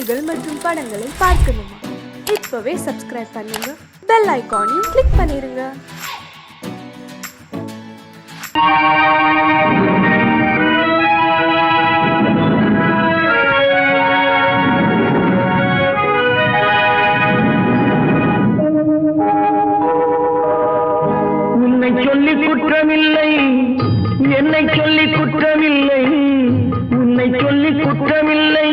செய்திகள் மற்றும் படங்களை பார்க்கணுமா? இப்பவே சப்ஸ்கிரைப் பண்ணுங்க, பெல் ஐகானையும் கிளிக் பண்ணிருங்க. உன்னை சொல்லி குற்றமில்லை, என்னை சொல்லி குற்றமில்லை. உன்னை சொல்லி குற்றமில்லை,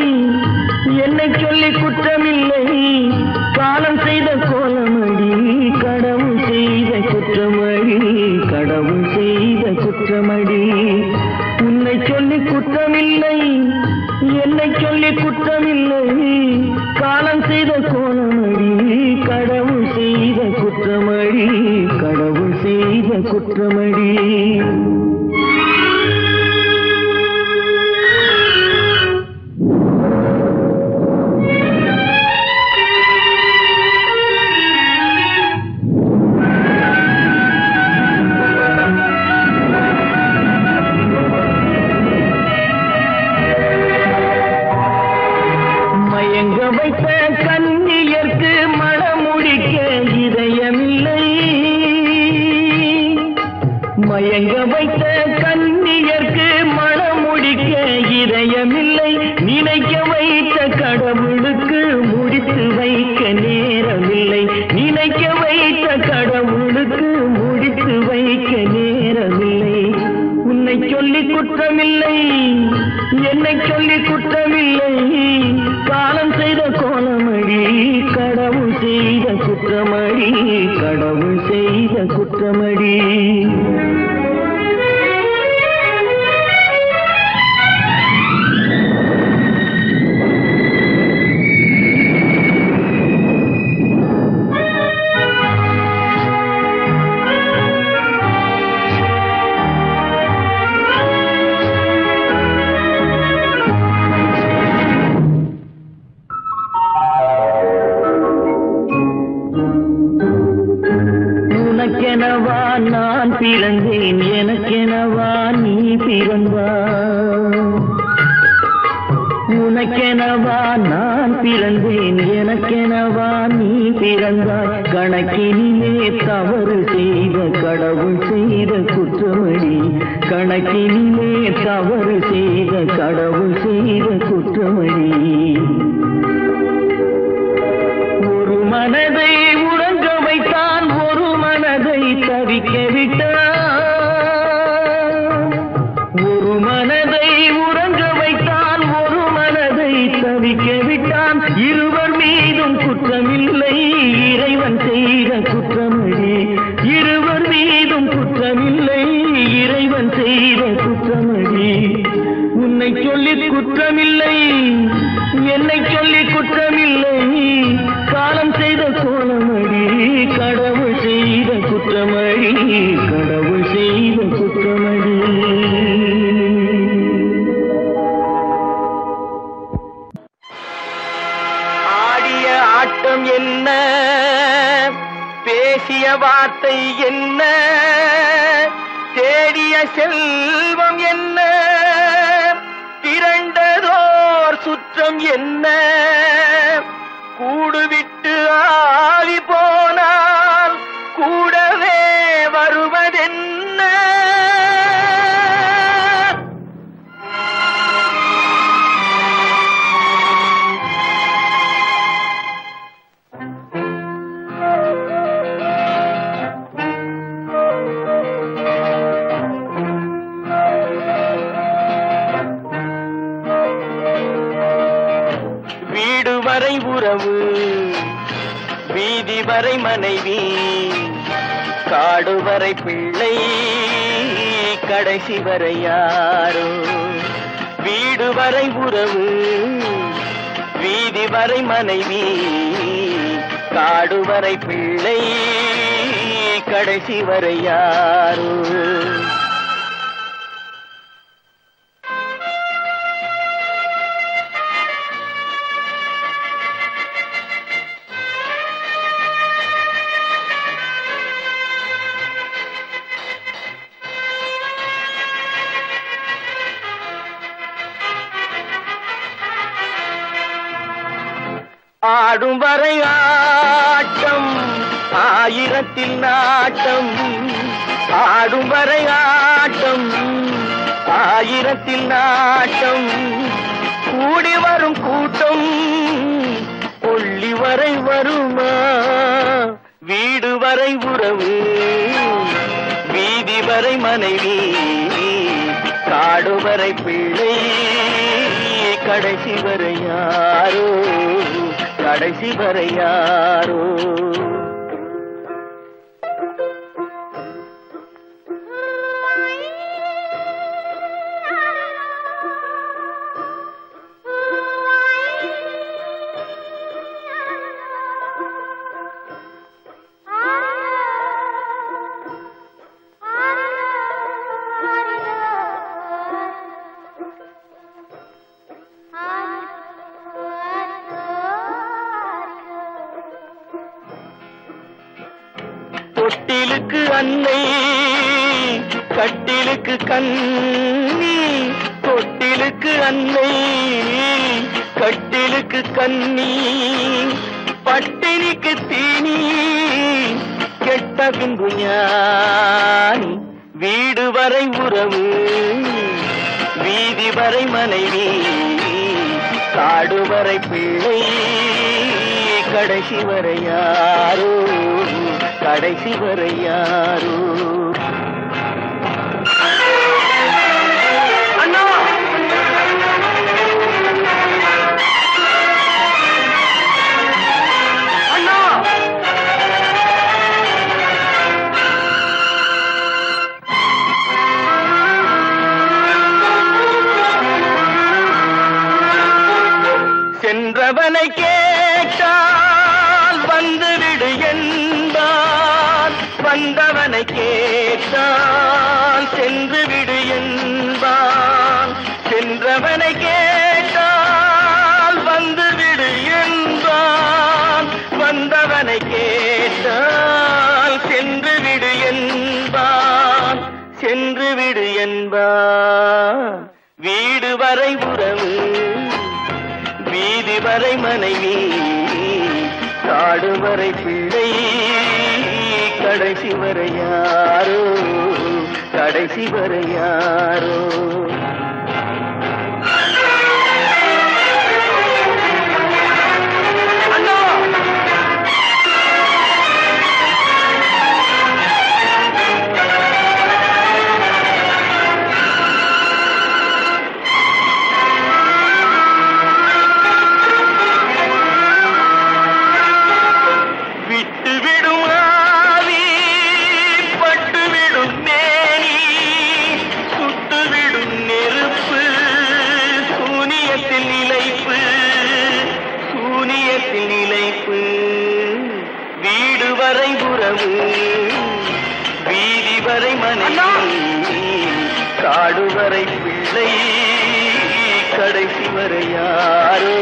என்னை சொல்லி குற்றமில்லை. காலம் செய்த கோலமடி, கடவுள் செய்த குற்றமடி, கடவுள் செய்த குற்றமடி. உன்னை சொல்லி குற்றமில்லை, என்னை சொல்லி குற்றமில்லை. காலம் செய்த கோலமடி, கடவுள் செய்த குற்றமடி, கடவுள் செய்த குற்றமடி. மயங்க வைத்த கன்னியர்க்கு மணமுடிக்க இதயமில்லை. மயங்க வைத்த கன்னியர்க்கு மணமுடிக்க இதயமில்லை. நினைக்க வைத்த கடவுளுக்கு முடித்து வைக்க நேரமில்லை. நினைக்க வைத்த கடவுளுக்கு முடித்து வைக்க நேரமில்லை. உன்னை சொல்லி குற்றமில்லை, என்னை சொல்லி குற்றமில்லை. காலம் செய்த கோலமடி, கடவுள் செய்த குற்றமடி, கடவுள் செய்த குற்றமடி. உனக்கெனவா நான் பிறந்தேன், எனக்கெனவா நீ பிறந்தாய். உனக்கெனவா நான் பிறந்தேன், எனக்கெனவா நீ பிறந்தாய். கணக்கினிலே தவறு செய்த கடவுள் செய்த குற்றமடி, கணக்கினிலே தவறு செய்த கடவுள் செய்த குற்றமடி. ஒரு மனதை உறங்க வைத்தான், ஒரு மனதை தவிக்க விட்டான். ஒரு மனதை உறங்க வைத்தான், ஒரு மனதை தவிக்க விட்டான். இருவர் மீதும் குற்றமில்லை, இறைவன் செய்த குற்றமடி. இருவர் மீதும் குற்றமில்லை, இறைவன் செய்த குற்றமடி. உன்னை சொல்லி குற்றமில்லை, என்னை சொல்லி குற்றமில்லை. காலம் செய்த கோலமடி, கடவுள் செய்த குற்றமடி, கடவுள் செய்த குற்றமடி. ஆடிய ஆட்டம் என்ன, பேசிய வார்த்தை என்ன, தேடிய செல்வம் என்ன, திரண்டதோர் சுற்றம் என்ன. கூடுவிட்டு ஆவி போனால் கூடவே வருவதென்ன. வீடு வரை உறவு, வீதி வரை மனைவி, காடு வரை பிள்ளை, கடைசி வரை யாரோ. வீடு வரை உறவு, வீதி வரை மனைவி, காடு வரை பிள்ளை, கடைசி வரை யாரோ. ஆடும் வரை ஆட்டம் ஆயிரத்தில் நாட்டம், ஆடும் வரை ஆட்டம் ஆயிரத்தில் நாட்டம், கூடி வரும் கூட்டம் கொள்ளி வரை வருமா, வீடு வரை உறவு வீதி வரை மனைவி, காடு வரை பிள்ளை, கடைசி வரை யாரோ, கடைசி வரை யாரோ. தொட்டிலுக்கு அன்னை கட்டிலுக்கு கண்ணி, தொட்டிலுக்கு அன்னை கட்டிலுக்கு கண்ணி, பட்டினிக்கு தீனி கெட்ட பின்பு ஞானி, வீடு வரை உறவு வீதி வரை மனைவி, காடு வரை பிள்ளை, கடைசி வரை யாரோ, கடைசி வரை யாரோ. அண்ணா அண்ணா சென்றவனை கேட்டால் வந்துவிடு என்பான், வந்தவனை கேட்டால் சென்று விடு என்பான், சென்றவனை கேட்டால் வந்துவிடு என்பான், வந்தவனை கேட்டால் சென்று விடு என்பான், சென்று விடு என்பான், வீடு வரை உறவு வீதி வரை மனைவி, காடு வரை பிள்ளை, கடைசி வரை யாரோ, கடைசி வரை யாரோ. வீடு வரை உறவு வீதி வரை மனைவி, காடு வரை பிள்ளை, கடைசி வரை யாரோ,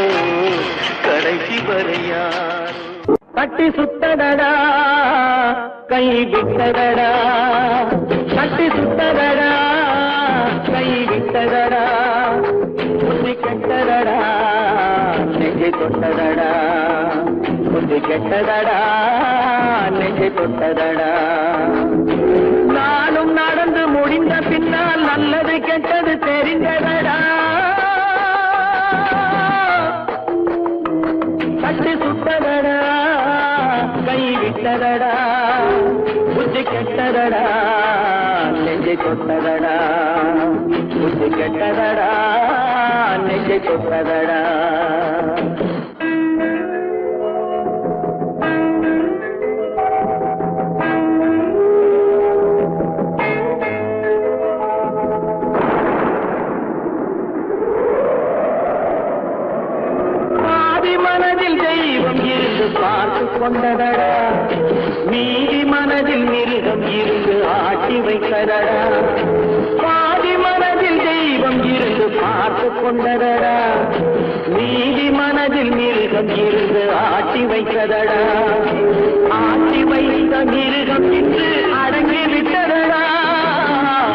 கடைசி வரை யாரோ. கட்டி சுத்தடடா கை விட்டதடா, கட்டி சுத்தடடா கை விட்டதடா, புத்தி கெட்டதடா நெஞ்சை தொட்டதடா, புத்தி கெட்டதடா நெஞ்சை தொட்டதடா. நானும் நடந்து முடிந்த பின்னால் நல்லது கெட்டது தெரிந்ததடா, கட்டி சுட்டதடா கை விட்டதடா, புத்தி கெட்டதடா நெஞ்சை தொட்டதடா, புத்தி கெட்டதடா நெஞ்சை தொட்டதடா. மனதில் தெய்வம் இருந்து பார்த்து கொண்டதடா, மீதி மனதில் மிருகம் இருந்து ஆட்டி வைத்ததடா, பாதி மனதில் தெய்வம் இருந்து பார்த்து கொண்டதடா, மீதி மனதில் மிருகம் இருந்து ஆட்டி வைத்ததடா, ஆட்டி வைத்த மிருகம் இன்று அடங்கி விட்டதடா,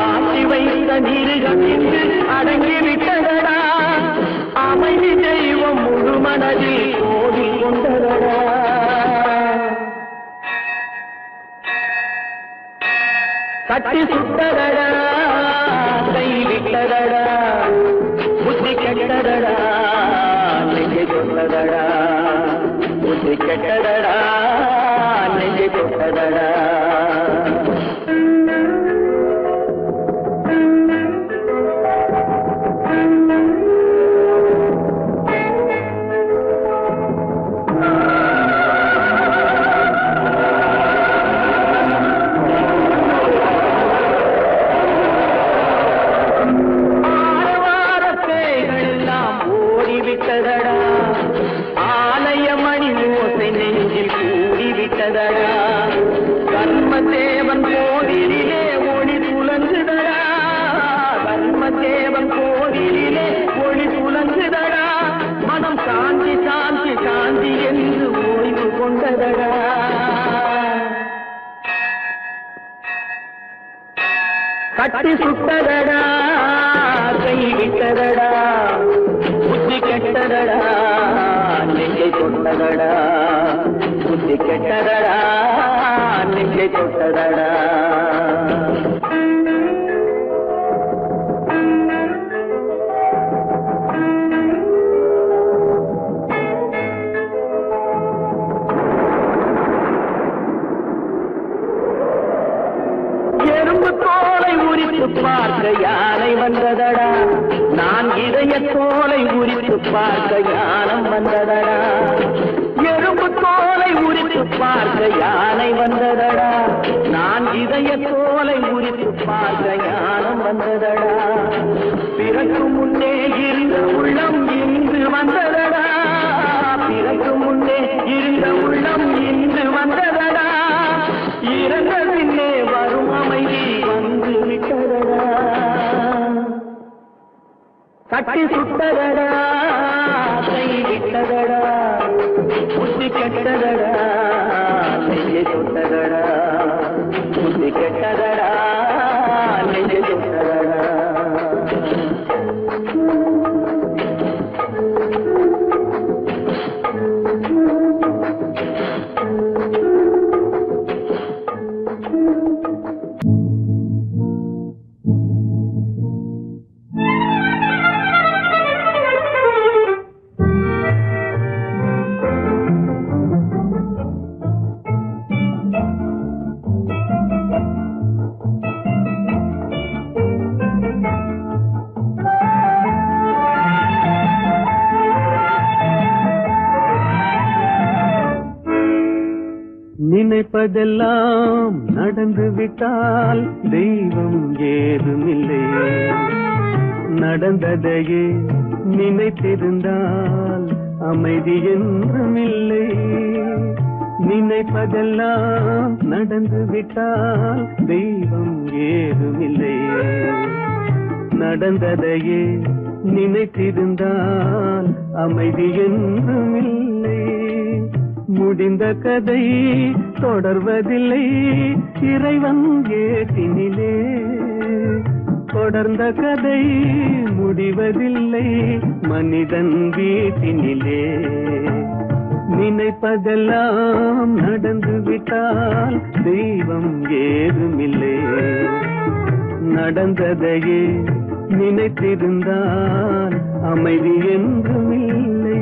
ஆட்டி வைத்த மிருகம் இன்று அடங்கி விட்டதடா, அமைதி தெய்வம் முழு மனதில் கோவில் கட்டி சுட்டதடா கை விட்டதடா புத்தி கெட்டதடா நெஞ்சை தொட்டதடா புத்தி கெட்டதடா நெஞ்சை தொட்டதடா ஆலயமணி ஓசை நெஞ்சில் கூடிவிட்டதடா கர்மதேவன் கோவிலிலே ஒளி துலங்குதடா கர்மதேவன் கோவிலிலே ஒளி துலங்குதடா மனம் சாந்தி சாந்தி சாந்தி என்று ஓய்வு கொண்டதடா கட்டி சுட்டதடா கை விட்டதடா புத்தி கெட்டதடா நெஞ்சை தொட்டதடா புத்தி கெட்டதடா நெஞ்சை தொட்டதடா எறும்பு தோலை உரித்து பார்க்க யானை வந்ததடா நான் இதய தோலை உரித்து பார்க்க யானம் வந்ததடா எறும்பு தோலை உரித்து பார்க்க யானை வந்ததடா நான் இதய தோலை உரித்து பார்க்க யானம் வந்ததடா பிறகு முன்னே இருந்த உள்ளம் இன்று வந்ததடா பிறகு முன்னே இருந்த உள்ளம் இன்று வந்ததடா இறந்த பின்னே வரும் அமைதி வந்து விட்டதடா கட்டி சுட்டதடா கை விட்டதடா புத்தி கெட்டதடா நெஞ்சை தொட்டதடா புத்தி கெட்டதடா நெஞ்சை தொட்டதடா நினைப்பதெல்லாம் நடந்து விட்டால் தெய்வம் ஏதுமில்லை நடந்ததையே நினைத்திருந்தால் அமைதி என்றுமில்லை நினைப்பதெல்லாம் நடந்து விட்டால் தெய்வம் ஏதுமில்லை நடந்ததையே நினைத்திருந்தால் அமைதி என்றுமில்லை முடிந்த கதை தொடர்வதில்லை இறைவன் ஏட்டினிலே தொடர்ந்த கதை முடிவதில்லை மனிதன் வீட்டினிலே நினைப்பதெல்லாம் நடந்து விட்டால் தெய்வம் ஏதுமில்லை நடந்ததையே நினைத்திருந்தால் அமைதி என்றுமில்லை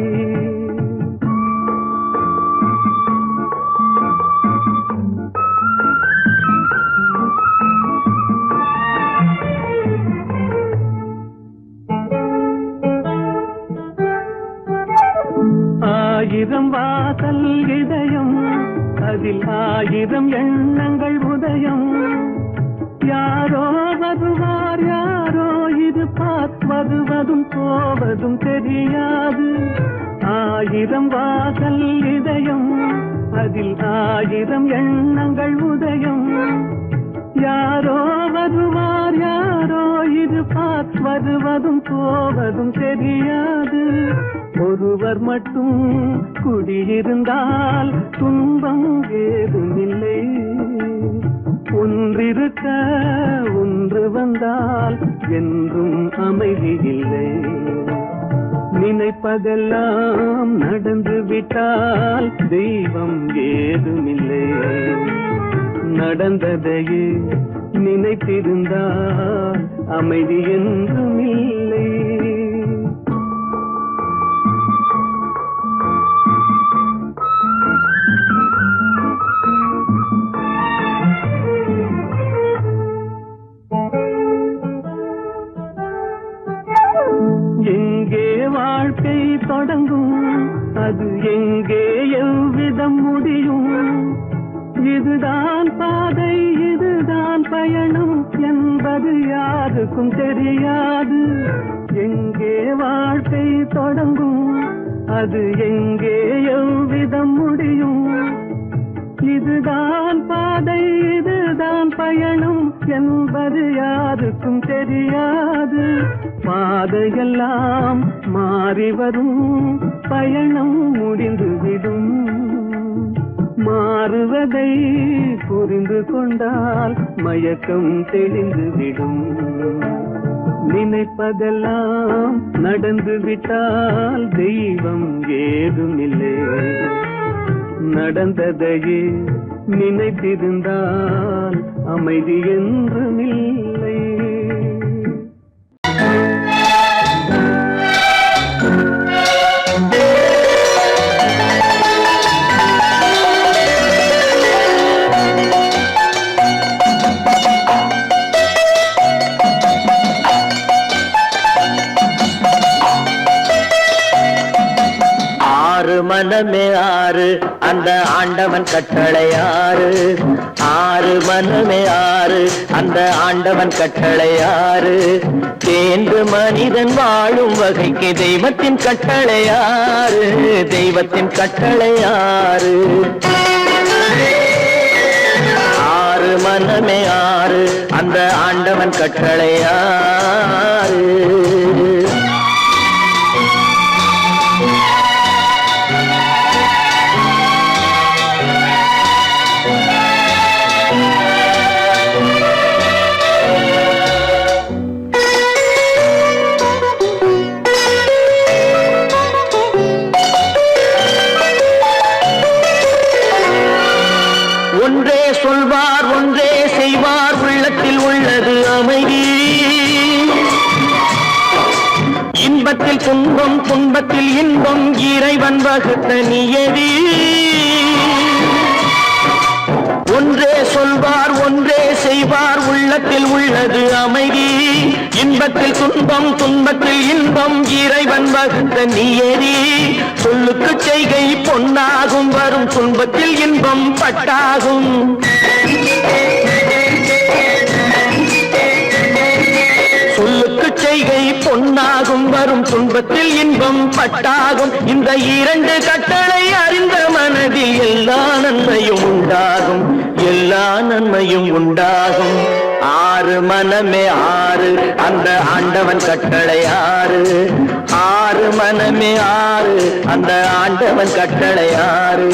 ஆயிரம் வாசல் இதயம் அதில் ஆயிரம் எண்ணங்கள் உதயம் யாரோ வருவார் யாரோ இது வருவதும் போவதும் தெரியாது ஆயிரம் வாசல் இதயம் அதில் ஆயிரம் எண்ணங்கள் உதயம் யாரோ வருவார் யாரோ இது வருவதும் போவதும் தெரியாது ஒருவர் மட்டும் குடியிருந்தால் துன்பம் ஏதுமில்லை ஒன்றிருக்க ஒன்று வந்தால் என்றும் அமைதி இல்லை நினைப்பதெல்லாம் நடந்து விட்டால் தெய்வம் ஏதுமில்லை நடந்ததையே நினைத்திருந்தால் அமைதி என்றும் இல்லை. எங்கே வாழ்க்கை தொடங்கும், அது எங்கே எவ்விதம் முடியும்? இதுதான் பாதை, இதுதான் பயணம் என்பது யாருக்கும் தெரியாது. எங்கே வாழ்க்கை தொடங்கும், அது எங்கே எவ்விதம் முடியும்? இதுதான் பாதை, இதுதான் பயணம் என்பது யாருக்கும் தெரியாது. பாதையெல்லாம் மாறி வரும், பயணம் முடிந்துவிடும். மாறுவதை புரிந்து கொண்டால் மயக்கம் தெளிந்துவிடும். நினைப்பதெல்லாம் நடந்து விட்டால் தெய்வம் ஏதுமில்லை. நடந்ததையே நினைத்திருந்தால் அமைதி என்றுமில்லை. மனமே ஆறு, அந்த ஆண்டவன் கட்டளை ஆறு. ஆறு மனமே ஆறு, அந்த ஆண்டவன் கட்டளை ஆறு. தேர்ந்து மனிதன் வாழும் வகைக்கு தெய்வத்தின் கட்டளை ஆறு. தெய்வத்தின் கட்டளை ஆறு. ஆறு மனமே ஆறு, அந்த ஆண்டவன் கட்டளை ஆறு. ஒன்றே சொல்வார், ஒன்றே செய்வார், உள்ளத்தில் உள்ளது அமைதி. இன்பத்தில் துன்பம், துன்பத்தில் இன்பம், இறைவன் வகுத்த நியதி. ஒன்றே சொல்வார், ஒன்றே செய்வார், உள்ளத்தில் உள்ளது அமைதி. இன்பத்தில் துன்பம், துன்பத்தில் இன்பம், இறைவன் வகுத்த நியதி. சொல்லுக்கு செய்கை பொன்னாகும், வரும் துன்பத்தில் இன்பம் பட்டாகும். சொல்லுக்கு செய்கை பொன்னாகும், வரும் துன்பத்தில் இன்பம் பட்டாகும். இந்த இரண்டு கட்டளை அறிந்த மனதில் எல்லா நன்மையும் உண்டாகும், எல்லா நன்மையும் உண்டாகும். ஆறு மனமே ஆறு, அந்த ஆண்டவன் கட்டளை ஆறு. ஆறு மனமே ஆறு, அந்த ஆண்டவன் கட்டளை ஆறு.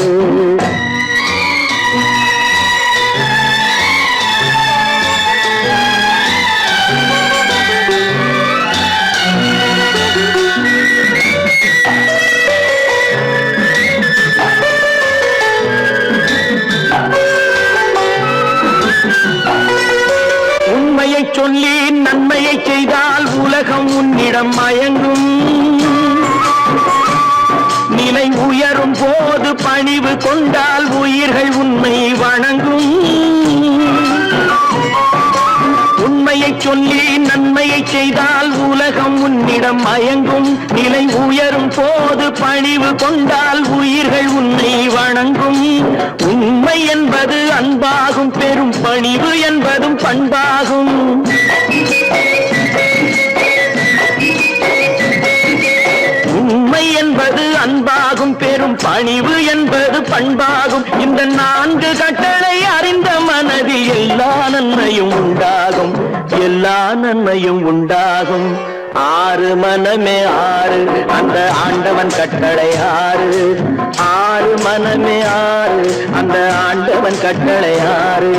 உண்மையை சொல்லி நன்மையை செய்தால் உலகம் உன்னிடம் மயங்கும். நிலை உயரும் போது பணிவு கொண்டால் உயிர்கள் உன்னை வணங்கும். உண்மையை சொல்லி நன்மையை செய்தால் உலகம் உன்னிடம் மயங்கும். நிலை உயரும் போது பணிவு கொண்டால் உயிர்கள் உன்னை வணங்கும். உண்மை என்பது அன்பாகும், பெரும் பணிவு என்பதும் பண்பாகும். உண்மை என்பது அன்பாகும், பெரும் பணிவு என்பது பண்பாகும். இந்த நான்கு கட்டளை அறிந்த மனதில் எல்லா நன்மையும் உண்டாகும், எல்லா நன்மையும் உண்டாகும். ஆறு மனமே ஆறு, அந்த ஆண்டவன் கட்டளை ஆறு. ஆறு மனமே ஆறு, அந்த ஆண்டவன் கட்டளை ஆறு.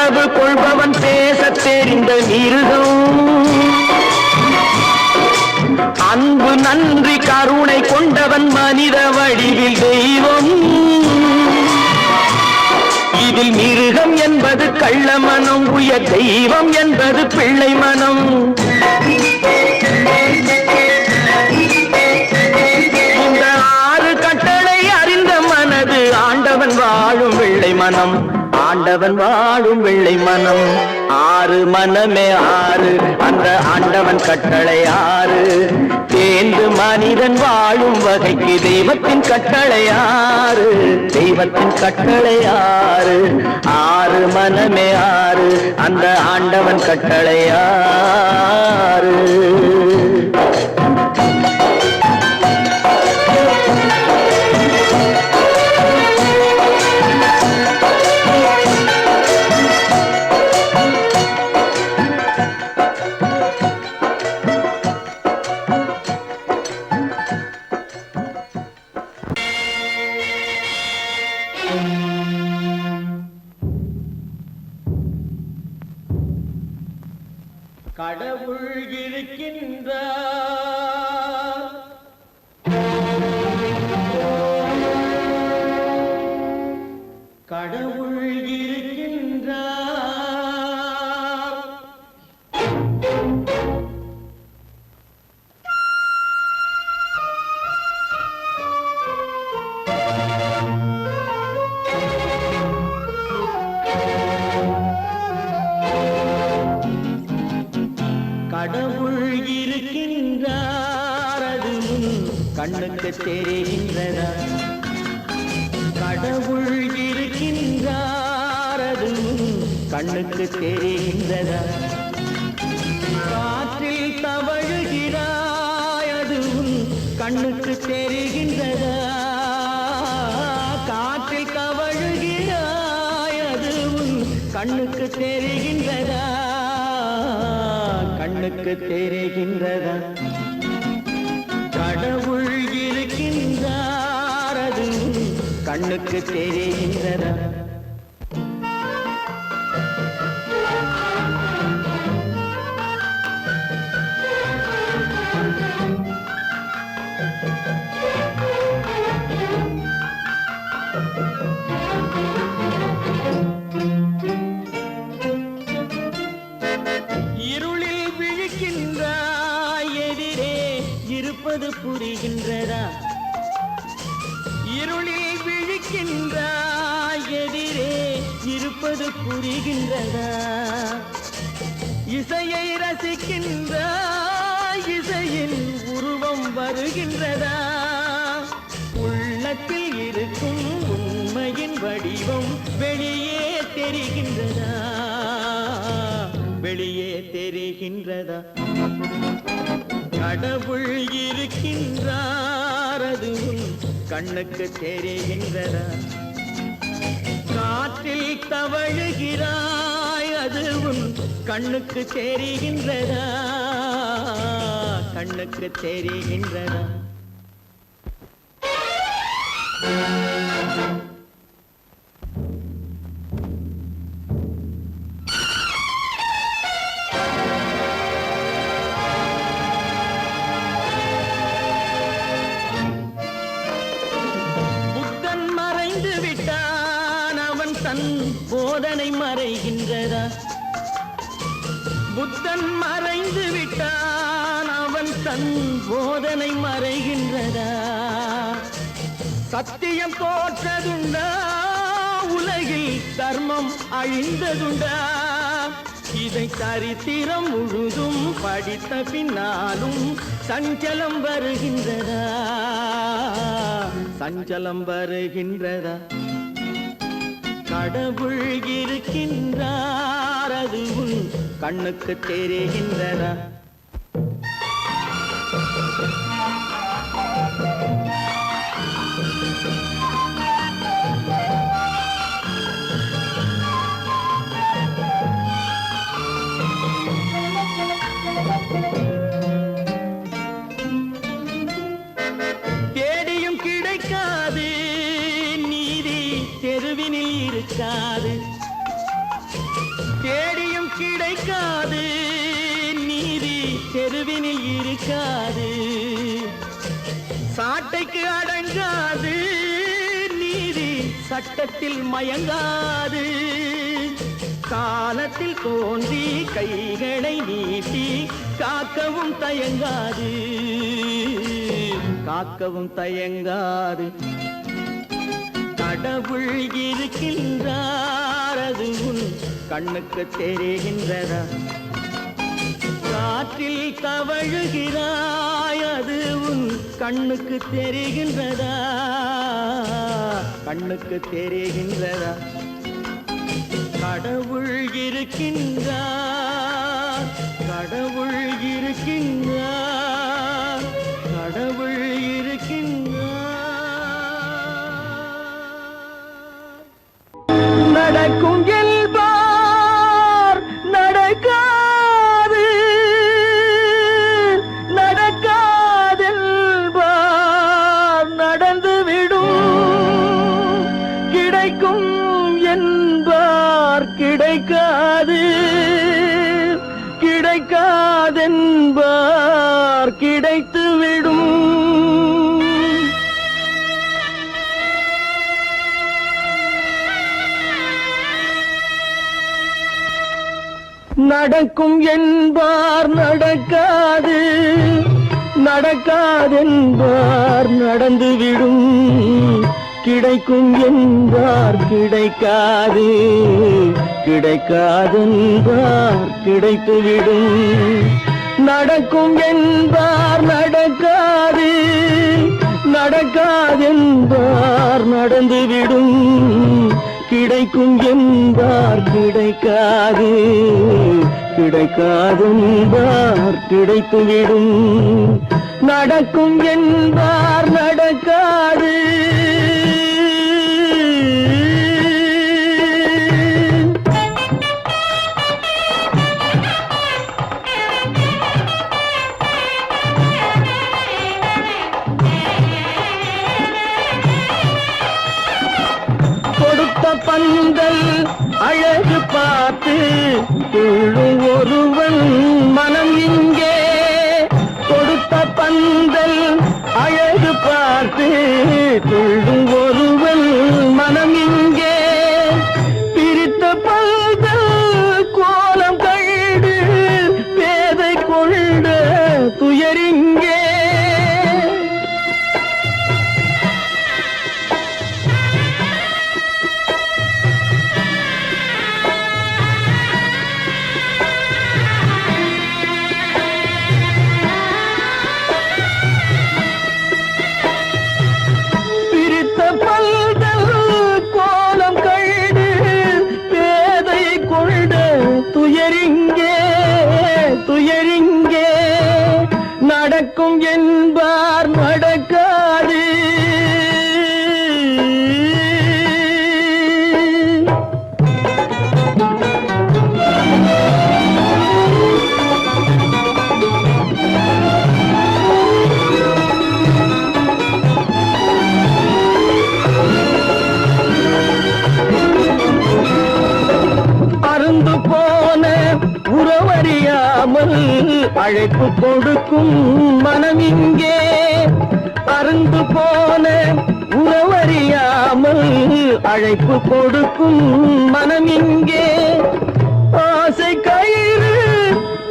உறவு கொள்பவன் பேசத் தெரிந்த மிருகம். அன்பு நன்றி கருணை கொண்டவன் மனித வடிவில் தெய்வம். இதில் மிருகம் என்பது கள்ள மனம், உயர் தெய்வம் என்பது பிள்ளை மனம். இந்த 6 கட்டளை அறிந்த மனது ஆண்டவன் வாழும் வெள்ளை மனம், ஆண்டவன் வாழும் வெள்ளை மனம். 6 மனமே 6, அந்த ஆண்டவன் கட்டளை 6. தேர்ந்து மனிதன் வாழும் வகைக்கு தெய்வத்தின் கட்டளை 6, தெய்வத்தின் கட்டளை 6. 6 மனமே 6, அந்த ஆண்டவன் கட்டளை 6. கடவுள் இருக்கின்றார், கடவுள் இருக்கின்றார். கடவுள் இருக்கின்றார், அது கண்ணுக்கு தெரிகின்றதா? கடவுள் இருக்கின்றார், அது கண்ணுக்கு தெரிகின்றதா? காற்றில் தவழுகிறாய், அது கண்ணுக்கு தெரிகின்றதா? காற்றில் தவழுகிறாய், அது கண்ணுக்கு தெரிகின்றதா? கண்ணுக்கு தெரிகின்றதா? கடவுள் இருக்கின்றார், அது கண்ணுக்கு தெரிகின்றதா? புரிகின்றதா? இருளில் விழிக்கின்றாய், எதிரே இருப்பது புரிகின்றதா? இசையை ரசிக்கின்றாய், இசையின் உருவம் வருகின்றதா? உள்ளத்தில் இருக்கும் உண்மையின் வடிவம் வெளியே தெரிகின்றதா? வெளியே தெரிகின்றதா? கடவுள் இருக்கின்றார், அது கண்ணுக்கு தெரிகின்றதா? காற்றில் தவழுகிறாய், அது கண்ணுக்கு தெரிகின்றதா? கண்ணுக்கு தெரிகின்றதா? போதனை மறைகின்றதா? புத்தன் மறைந்து விட்டான், அவன் தன் போதனை மறைகின்றதா? சத்தியம் தோற்றதுண்டா? உலகில் தர்மம் அழிந்ததுண்டா? இதை சரித்திரம் முழுதும் படித்த பின்னாலும் சஞ்சலம் வருகின்றதா? சஞ்சலம் வருகின்றதா? கடவுள் இருக்கின்றார், அது கண்ணுக்கு தெரிகின்றதா? தேடியும் கிடைக்காது, நீதி தெருவினில் இருக்காது. தெருவினில் இருக்காது, சாட்டைக்கு அடங்காது, நீதி சட்டத்தில் மயங்காது. காலத்தில் தோன்றி கைகளை நீட்டி காக்கவும் தயங்காது, காக்கவும் தயங்காது. கடவுள் இருக்கின்றார், அது உன் கண்ணுக்கு தெரிகின்றதா? காற்றில் தவழுகிறாய், அது உன் கண்ணுக்கு தெரிகின்றதா? கண்ணுக்கு தெரிகின்றதா? கடவுள் இருக்கின்றார், கடவுள் இருக்கின்றார், கடவுள் இருக்கின்றார். நடக்கும் என்பார் நடக்காது, நடக்காதென்பார் நடந்துவிடும். கிடைக்கும் என்பார் கிடைக்காது, கிடைக்காதென்பார் கிடைத்துவிடும். நடக்கும் என்பார் நடக்காது, நடக்காதென்பார் நடந்துவிடும். கிடைக்கும் என்பார் கிடைக்காது, கிடைக்காதென்பார் கிடைத்துவிடும். நடக்கும் என்பார் நடக்காது, நடக்காதென்பார் நடந்துவிடும். கிடைக்கும் என்பார் கிடைக்காது, கிடைக்காதென்பார் கிடைத்துவிடும். நடக்கும் என்பார் நடக்காது. பந்தல் அழகு பார்த்து துள்ளும் ஒருவன் மனம் இங்கே. கொடுத்த பந்தல் அழகு பார்த்து துள்ளும் ஒருவன் மனம் இங்கே. பிரித்த பந்தல் கோலம் கண்டு பேதை கொண்ட துயரிங்கே. துயரிங்கே நடக்கும் என்பார் நடக்காது. அருந்து போன உறவறியாமல் அழைப்பு கொடுக்கும் மனம் இங்கே. அருந்து போன உறவறியாமல் அழைப்பு கொடுக்கும் மனம் இங்கே. ஆசை கயிறு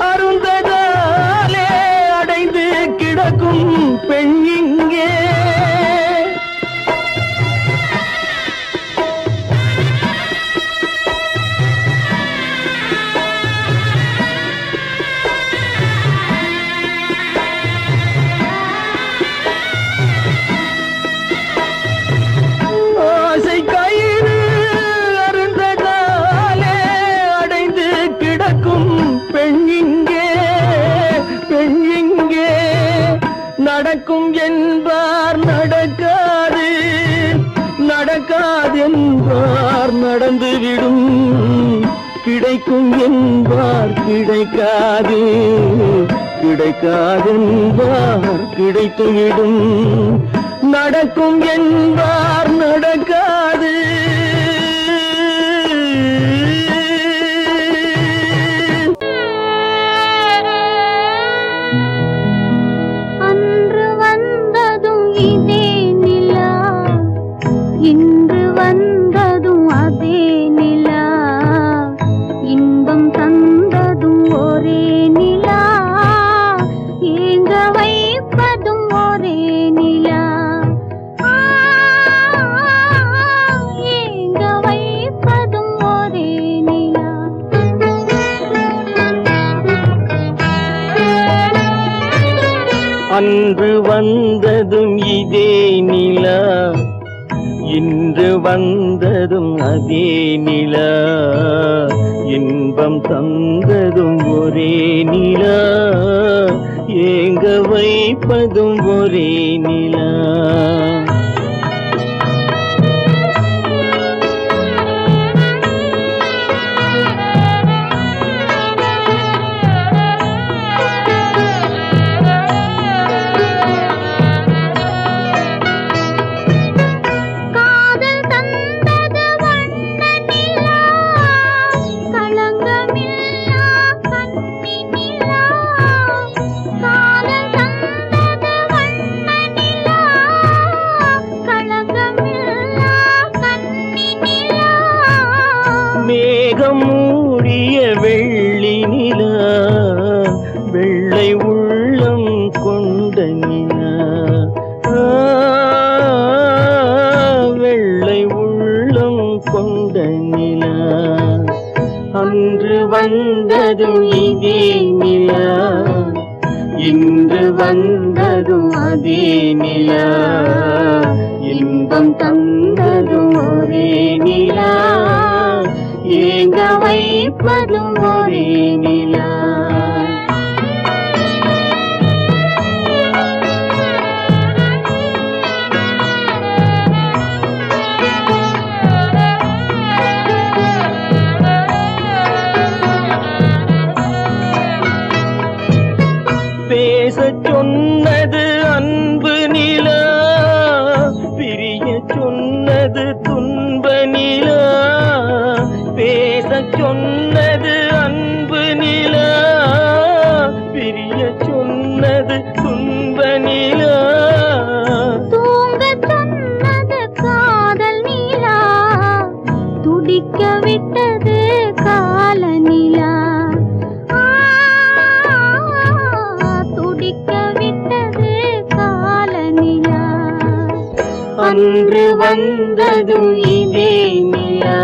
அருந்ததாலே அடைந்து கிடக்கும் பெண் இங்கே. நடக்கும் என்பார் நடக்காது, நடக்காதென்பார் நடந்துவிடும். கிடைக்கும் என்பார் கிடைக்காது, கிடைக்காதென்பார் கிடைத்துவிடும். நடக்கும் என்பார் நடக்காது. இன்பம் தந்ததும் ஒரே நிலா, ஏங்க வைப்பதும் ஒரே நிலா. ஏங்க வைப்பதும் ஒரே நிலா. அன்று வந்ததும் இதே நிலா, இன்று வந்ததும் அதே நிலா, இன்பம் தந்ததும் ஒரே நிலா, ஏங்க வைப்பதும் ஒரே நிலா. மேகம் மூடிய வெள்ளி நிலா, வெள்ளை உள்ளம் கொண்ட நிலா, வெள்ளை உள்ளம் கொண்ட நிலா. அன்று வந்ததும் இதே நிலா, இன்று வந்ததும் அதே நிலா, இன்பம் தந்ததும் ஒரே நிலா, ஏங்க வைப்பதும் ஒரே நிலா. பேசச் சொன்னது அன்பு நிலா, பிரிய சொன்னது துன்ப நிலா. பேசச் சொன்னது அன்பு நிலா, பிரிய சொன்னது துன்ப நிலா. தூங்கச் சொன்னது காதல் நிலா, துடிக்க விட்டது கால நிலா. துடிக்க விட்டது கால நிலா. அன்று வந்ததும் இதே நிலா,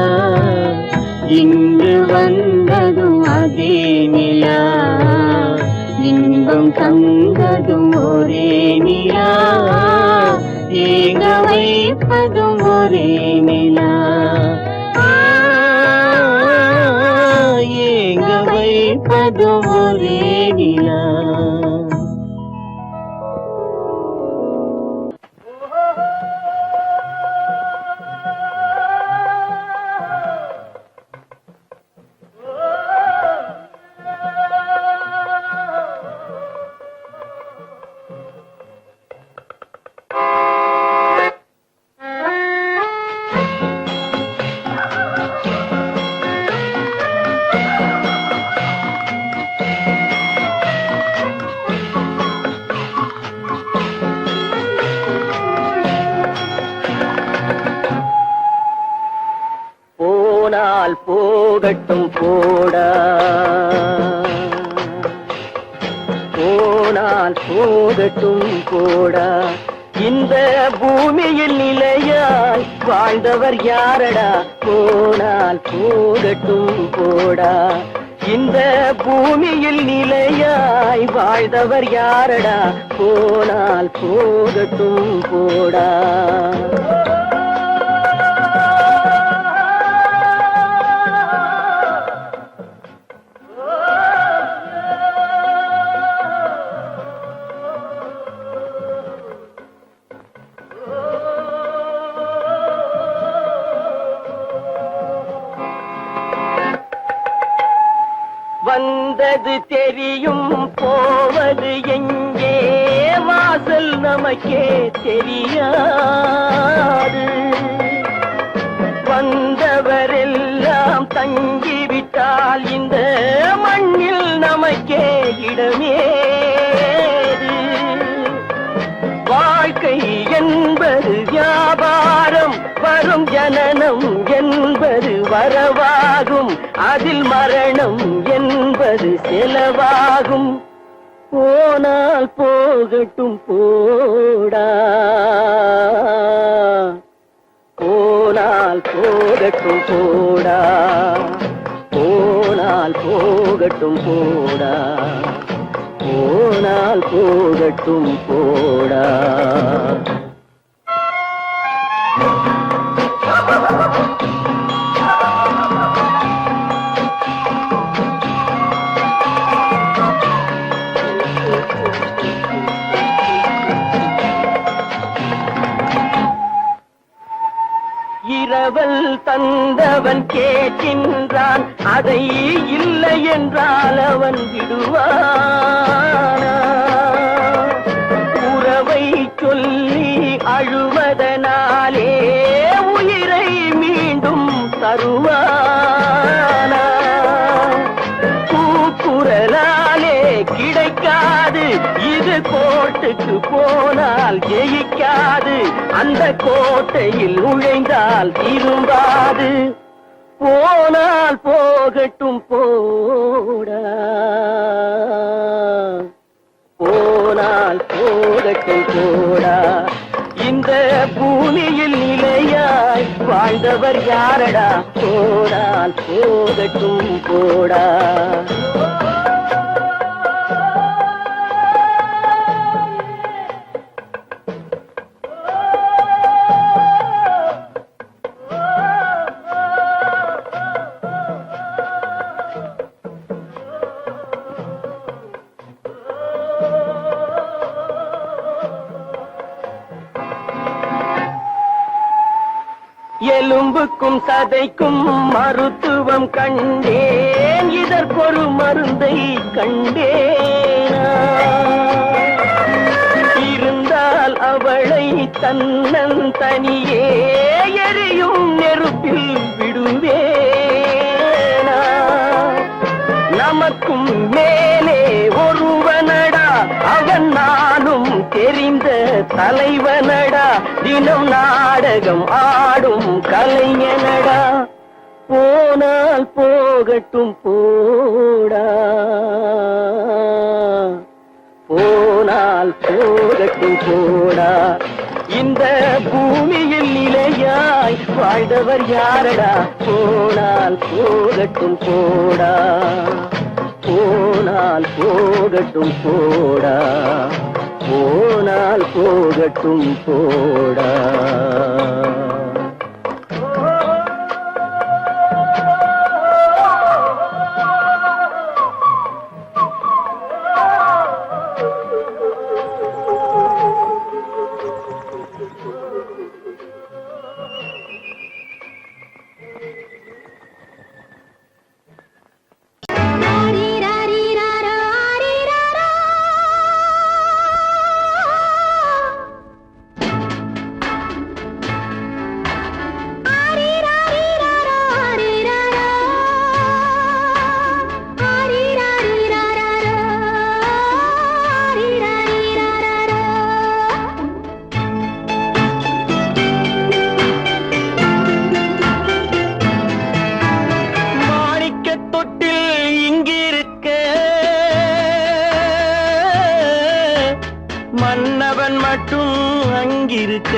இன்று வந்ததும் அதே நிலா, இன்பம் தந்ததும் ஒரே நிலா, ஏங்க வைப்பதும் ஒரே நிலா. ஏங்க வைப்பதும் ஒரே நிலா. போனால் போகட்டும் போடா, போனால் போகட்டும் போடா. இந்த பூமியில் நிலையாய் வாழ்ந்தவர் யாரடா, போனால் போகட்டும் போடா. இந்த பூமியில் நிலையாய் வாழ்ந்தவர் யாரடா, போனால் போகட்டும் போடா. வந்தது தெரியும் போவது எங்கே, வாசல் நமக்கே தெரியாது. வந்தவரெல்லாம் தங்கிவிட்டால் இந்த மண்ணில் நமக்கே இடமேது. வாழ்க்கை என்பது வியாபாரம், வரும் ஜனனம் என்பது வரவாகும், அதில் மரணம் என்பது செலவாகும். போனால் போகட்டும் போடா, போனால் போகட்டும் போடா, போனால் போகட்டும் போடா, போனால் போகட்டும் போடா. இரவல் தந்தவன் கேட்கின்றான், அதை இல்லை என்றால் அவன் விடுவானா? உறவை சொல்லி அழுவதனாலே உயிரை மீண்டும் தருவானா? கூக்குரலாலே கிடைக்காது, இது கோட்டுக்கு போனால் ஜெயிக்காது, அந்த கோட்டையில் நுழைந்தால் திரும்பாது. போனால் போகட்டும் போடா, போனால் போகட்டும் போடா. இந்த பூமியில் நிலையாய் வாழ்ந்தவர் யாரடா? போனால் போகட்டும் போடா. எலும்புக்கும் சதைக்கும் மருத்துவம் கண்டேன், இதற்கொரு மருந்தை கண்டேனா? இருந்தால் அவளை தன்னந்தனியே எரியும் நெருப்பில் விடுவேனா? நமக்கும் மேலே ஒருவனடா, அவன் நானும் தெரிந்த தலைவனடா, தினம் நாடகம் ஆடும் கலைஞனடா. போனால் போகட்டும் போடா, போனால் போகட்டும் போடா. இந்த பூமியில் நிலையாய் வாழ்ந்தவர் யாரடா? போனால் போகட்டும் போடா, போனால் போகட்டும் போடா, போனால் போகட்டும் போடா. மன்னவன் மட்டும் அங்கிருக்க,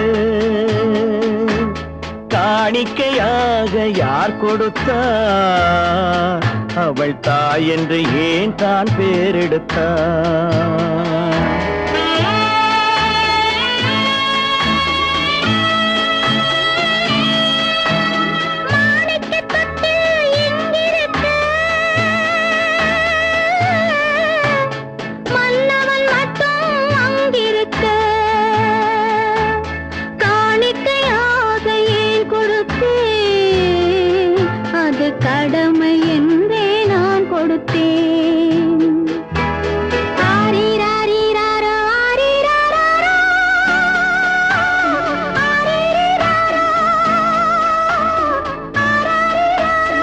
காணிக்கையாக யார் கொடுத்தார்? அவள் தாய் என்று ஏன் தான் பேரெடுத்தார்? கடமை என்றே நான் கொடுத்தேன். ஆரிராரிராரோ, ஆரிராரோ, ஆரிராரோ, ஆரிராரோ.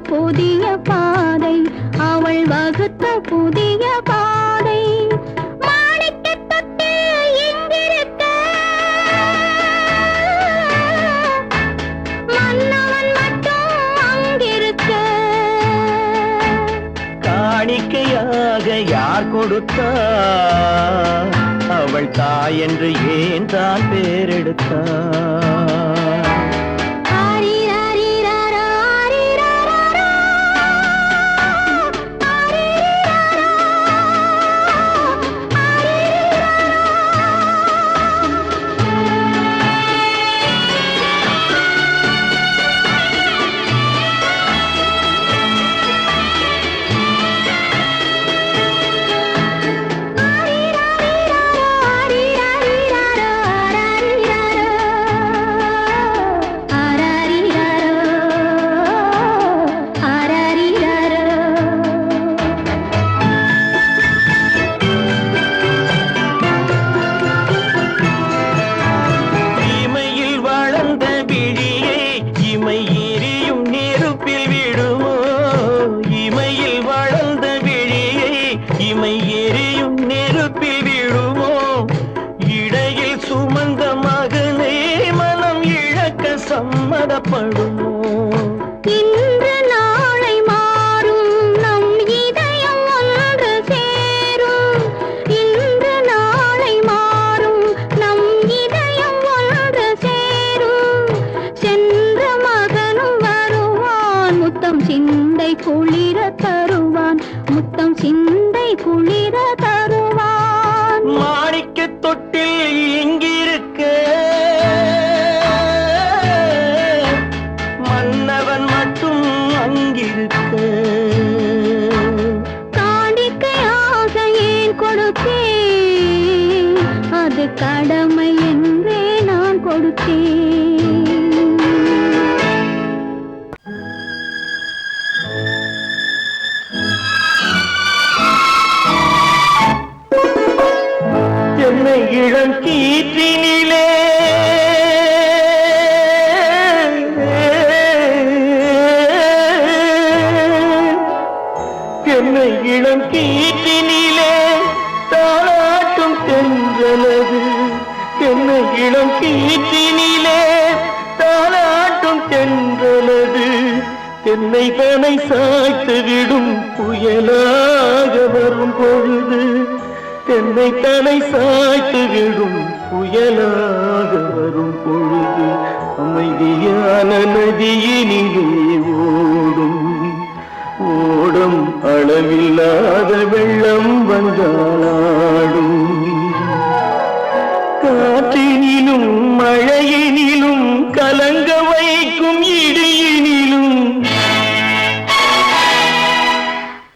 புதிய பாதை, அவள் வகுத்த புதிய பாதை. மாணிக்கத் தொட்டில் இங்கிருக்க, மன்னவன் மட்டும் அங்கிருக்க. காணிக்கையாக யார் கொடுத்தா, அவள் தாய் என்று ஏன் தான் பேரெடுத்தா. சம்மதப்படுமோ? இன்று நாளை மாறும் நம் இதயம் ஒன்று சேரும். இன்று நாளை மாறும் நம் இதயம் ஒன்று சேரும். சென்ற மகனும் வருவான், முத்தம் சிந்தை குளிர தருவான், முத்தம் சிந்தை குளிர தருவான். மாணிக்க தொட்டில் இங்கிருக்க, காணிக்கையாக ஏன் கொடுத்தேன், அது கடமை என்றே நான் கொடுத்தேன். என்னை இளம் கீற்றினிலே என்னை இளம் கீற்றினிலே தாளாட்டும் தென்றலது. என்னை இளம் கீற்றினிலே தாளாட்டும் தென்றலது. என்னை தனை சாய்த்து விடும் புயலாக வரும் பொழுது, என்னை தனை சாய்த்து விடும் புயலாக வரும் பொழுது, அமைதியான நதியினிலே ஓடும் ஓடும் அளவில்லாத வெள்ளம் வந்தாளாடும். காற்றினிலும் மழையினிலும் கலங்க வைக்கும் இடியினிலும்,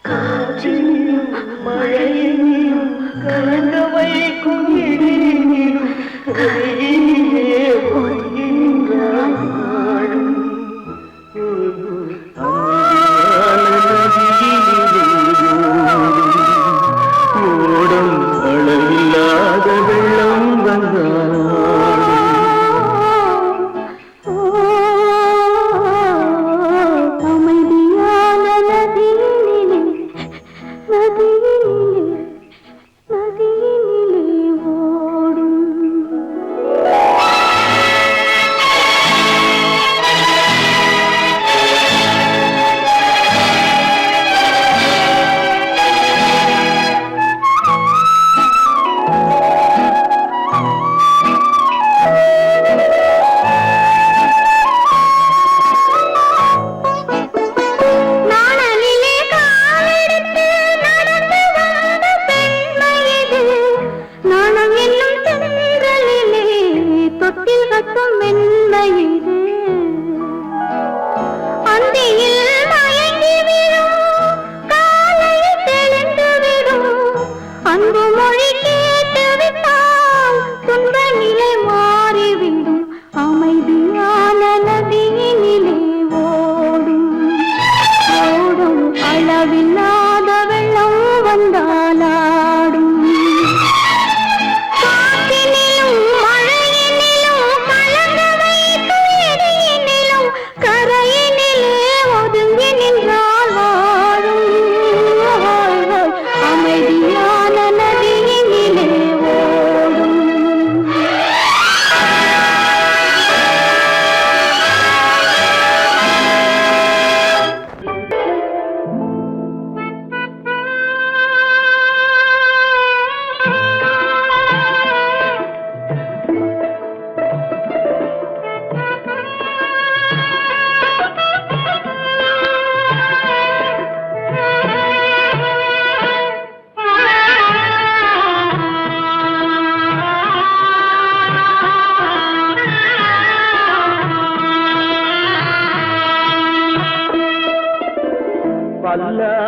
காற்றினிலும் மழையினிலும் கலங்க வைக்கும் இடியினிலும் கரையினிலே போகின்றாள். ஓடும் அளவில்லாத வெள்ளம் வந்தாள். அமைதியான நதியினிலே, நதியினிலே, நதியினிலே ஓடும். நாணலிலே காலெடுத்து நடந்து வந்த பெண்மை இது. நாணம் என்னும் தென்றலிலே தொட்டில் கட்டும் மென்மை இது. அந்தியில் மயங்கி விடும், காலையில் தெளிந்து விடும். அன்பு மொழி கேட்டு விட்டால் துன்ப நிலை மாறிவிடும். அமைதியான நதியினிலே ஓடும் ஓடும் அளவில்லாத வெள்ளம் வந்தாலாடும். காற்றினிலும் மழையினிலும்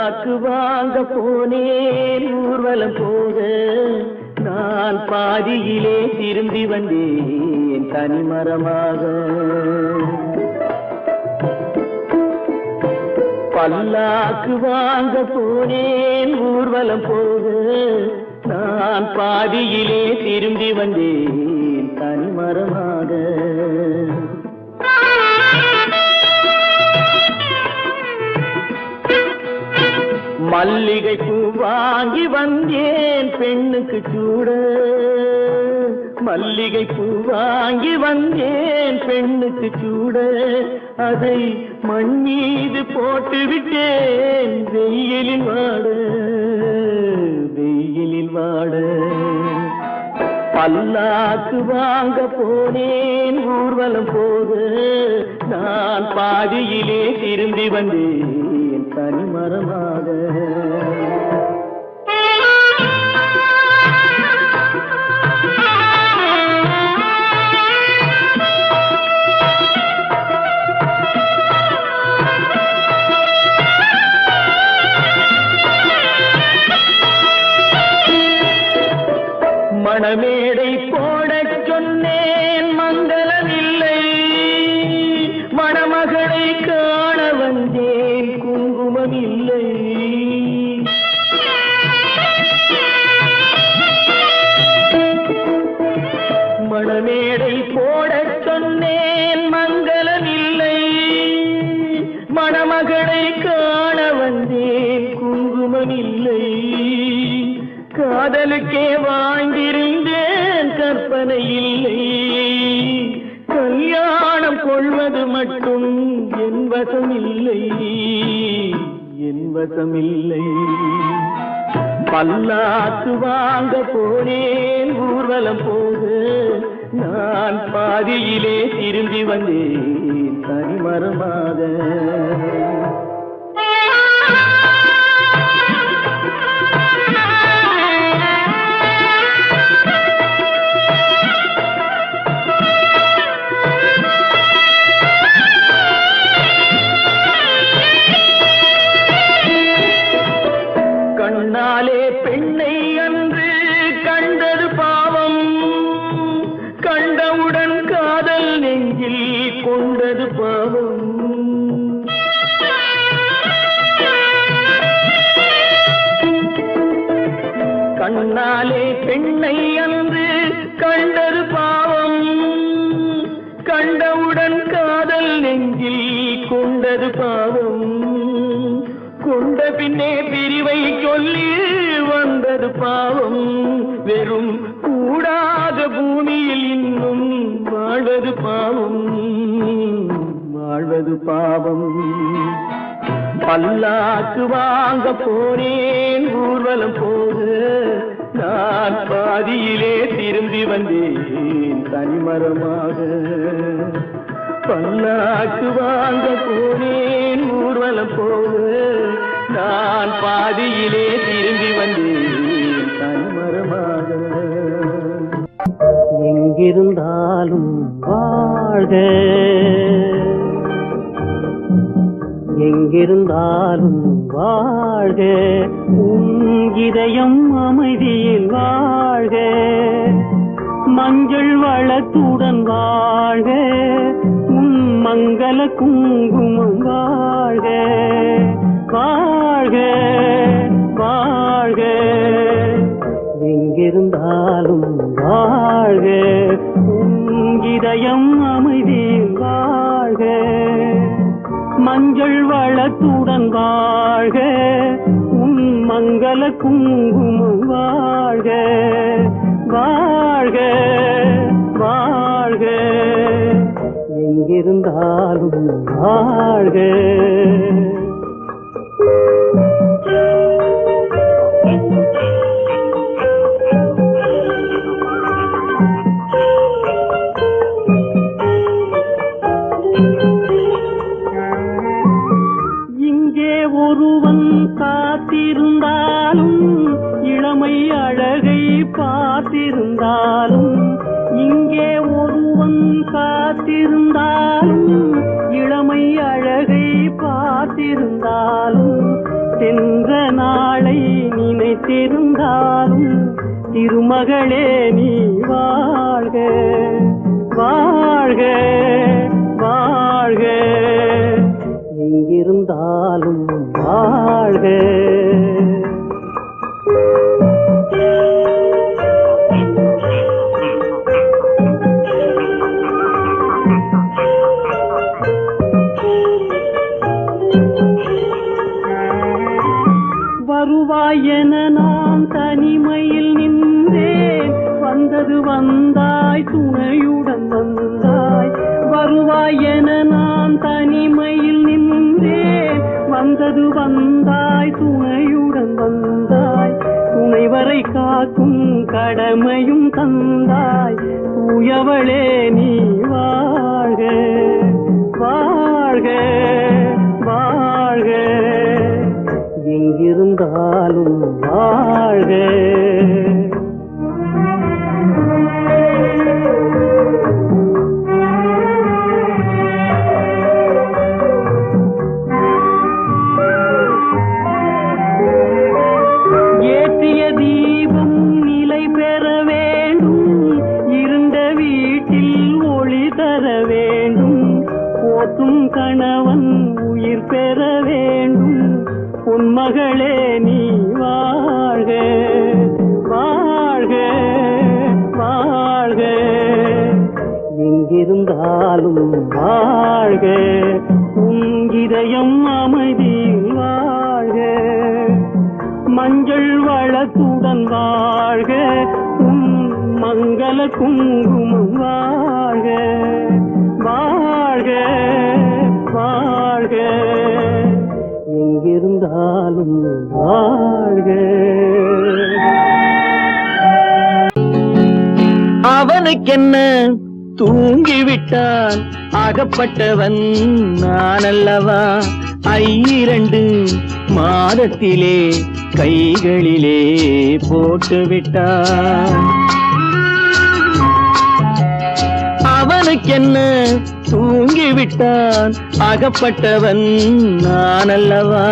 பல்லாக்கு வாங்க போனேன் ஊர்வலம் போக நான் பாதியிலே திரும்பி வந்தேன் தனிமரமாக. பல்லாக்கு வாங்க போனேன் ஊர்வலம் போக நான் பாதியிலே திரும்பி வந்தேன் தனிமரமாக. மல்லிகை பூ வாங்கி வந்தேன் பெண்ணுக்கு சூட. மல்லிகை பூ வாங்கி வந்தேன் பெண்ணுக்கு சூட. அதை மண் மீது போட்டு விட்டேன் வெயிலில் வாட வெயிலில் வாட. பல்லாக்கு வாங்க போனேன் ஊர்வலம் போக நான் பாதியிலே திரும்பி வந்தேன் தனிமரமாக. மணமேடை போடச் சொன்னேன் மங்களமில்லை. மணமகளை காண வந்தேன் குங்குமமில்லை. மணமேடை போடச் சொன்னேன் மங்களமில்லை. மணமகளை காண வந்தேன் குங்குமமில்லை. காதலுக்கே வாழ்ந்திருந்தேன் கற்பனை இல்லை. கல்யாணம் கொள்வது மட்டும் என் வசமில்லை என் வசமில்லை. பல்லாக்கு வாங்க போனேன் ஊர்வலம் போக நான் பாதியிலே திரும்பி வந்தேன் தனிமரமாக. கண்ணாலே பெண்ணை அன்று கண்டது பாவம். கண்டவுடன் காதல் நெஞ்சில் கொண்டது பாவம். கண்ணாலே பெண்ணை அன்று கண்டது பாவம். கண்டவுடன் காதல் நெஞ்சில் கொண்டது பாவம். கொண்ட பின்னே பிரிவை சொல்லி வந்தது பாவம். வெறும் கூடாத பூமியில் இன்னும் வாழ்வது பாவம் வாழ்வது பாவம். பல்லாக்கு வாங்க போனேன் ஊர்வலம் போக நான் பாதியிலே திரும்பி வந்தேன் தனிமரமாக. பல்லாக்கு வாங்க போனேன் ஊர்வலம் போக நான் பாதியிலே திரும்பி வந்தேன் தனிமரமாக. எங்கிருந்தாலும் வாழ்க எங்கிருந்தாலும் வாழ்க உன் இதயம் அமைதியில் வாழ்க. மஞ்சள் வளத்துடன் வாழ்க உன் மங்கள குங்குமம் வாழ்க. வாழ்க வாழ்க எங்கிருந்தாலும் வாழ்க உன் இதயம் அமைதியில் வாழ்க. மஞ்சள் வளத்துடன் வாழ்க உன் மங்கள குங்குமம் வாழ்க. வாழ்க வாழ்க எங்கிருந்தாலும் வாழ்க. இங்கே ஒருவன் காத்திருந்தாலும் இளமை அழகை பார்த்திருந்தாலும். இங்கே ஒருவன் காத்திருந்தாலும் இளமை அழகை பார்த்திருந்தாலும். சென்ற நாளை நினைத்திருந்தாலும் திருமகளே நீ வாழ்க வாழ்க வாழ்க எங்கிருந்தாலும் வாழ்க. வருவாயென நான் தனிமையில் நின்றேன், வந்தது வந்தாய் துணையுடன் வந்தாய். வருவாயென நான் தனிமையில் நின்றேன், வந்தது வந்தாய் துணையுடன் வந்தாய். துணைவரை காக்கும் கடமையும் தந்தாய், தூயவளே நீ வாழ்க வாழ்க வாழ்க எங்கிருந்தாலும் வாழ்க. ஏற்றிய தீபம் நிலை பெற வேண்டும், இருண்ட வீட்டில் ஒளி தர வேண்டும். போற்றும் கணவன் உயிர் பெற வேண்டும், உன்மகளே நீ வாழ்க வாழ்க வாழ்க எங்கிருந்தாலும் வாழ்க. உன் இதயம் அமைதியில் வாழ்க, மஞ்சள் வளத்துடன் வாழ்க. உன் மங்கள குங்குமம் வாழ்க வாழ்க வாழ்க எங்கிருந்தாலும் வாழ்க. அவனுக்கென்ன தூங்கிவிட்டான், அகப்பட்டவன் நான் அல்லவா. 2 மாதத்திலே கைகளிலே போட்டுவிட்டான். அவனுக்கென்ன தூங்கிவிட்டான், அகப்பட்டவன் நான் அல்லவா.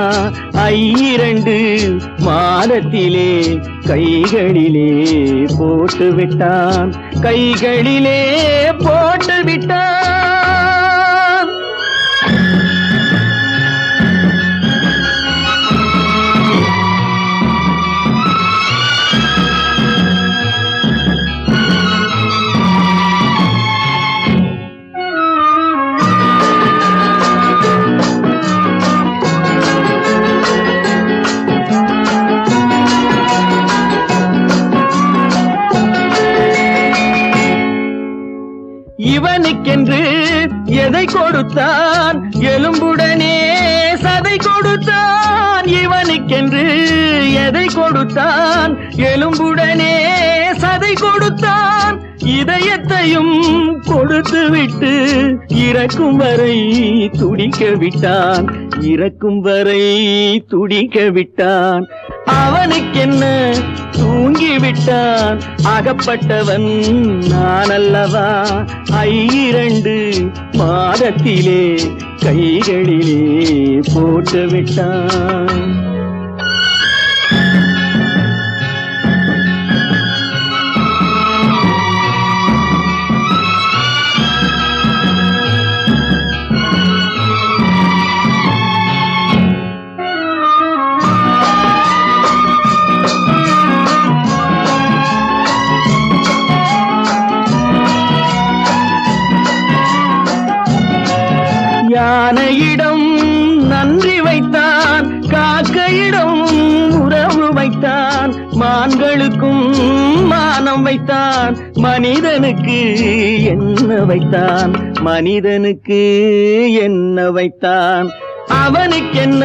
2 மாதத்திலே கைகளிலே போட்டுவிட்டான், கைகளிலே போட்டுவிட்டான். இவனுக்கென்று எதை கொடுத்தான், எலும்புடனே சதை கொடுத்தான். இவனுக்கென்று எதை கொடுத்தான், எலும்புடனே சதை கொடுத்தான். இதயத்தையும் கொடுத்து விட்டு இறக்கும் வரை துடிக்க விட்டான், இறக்கும் வரை துடிக்க விட்டான். அவனுக்கென்ன தூங்கிவிட்டான், அகப்பட்டவன் நான் அல்லவா. 2 மாதத்திலே கைகளிலே போட்டுவிட்டான். யானையிடம் நன்றி வைத்தான், காக்கையிடம் உறவு வைத்தான். மான்களுக்கும் மானம் வைத்தான், மனிதனுக்கு என்ன வைத்தான், மனிதனுக்கு என்ன வைத்தான். அவனுக்கென்ன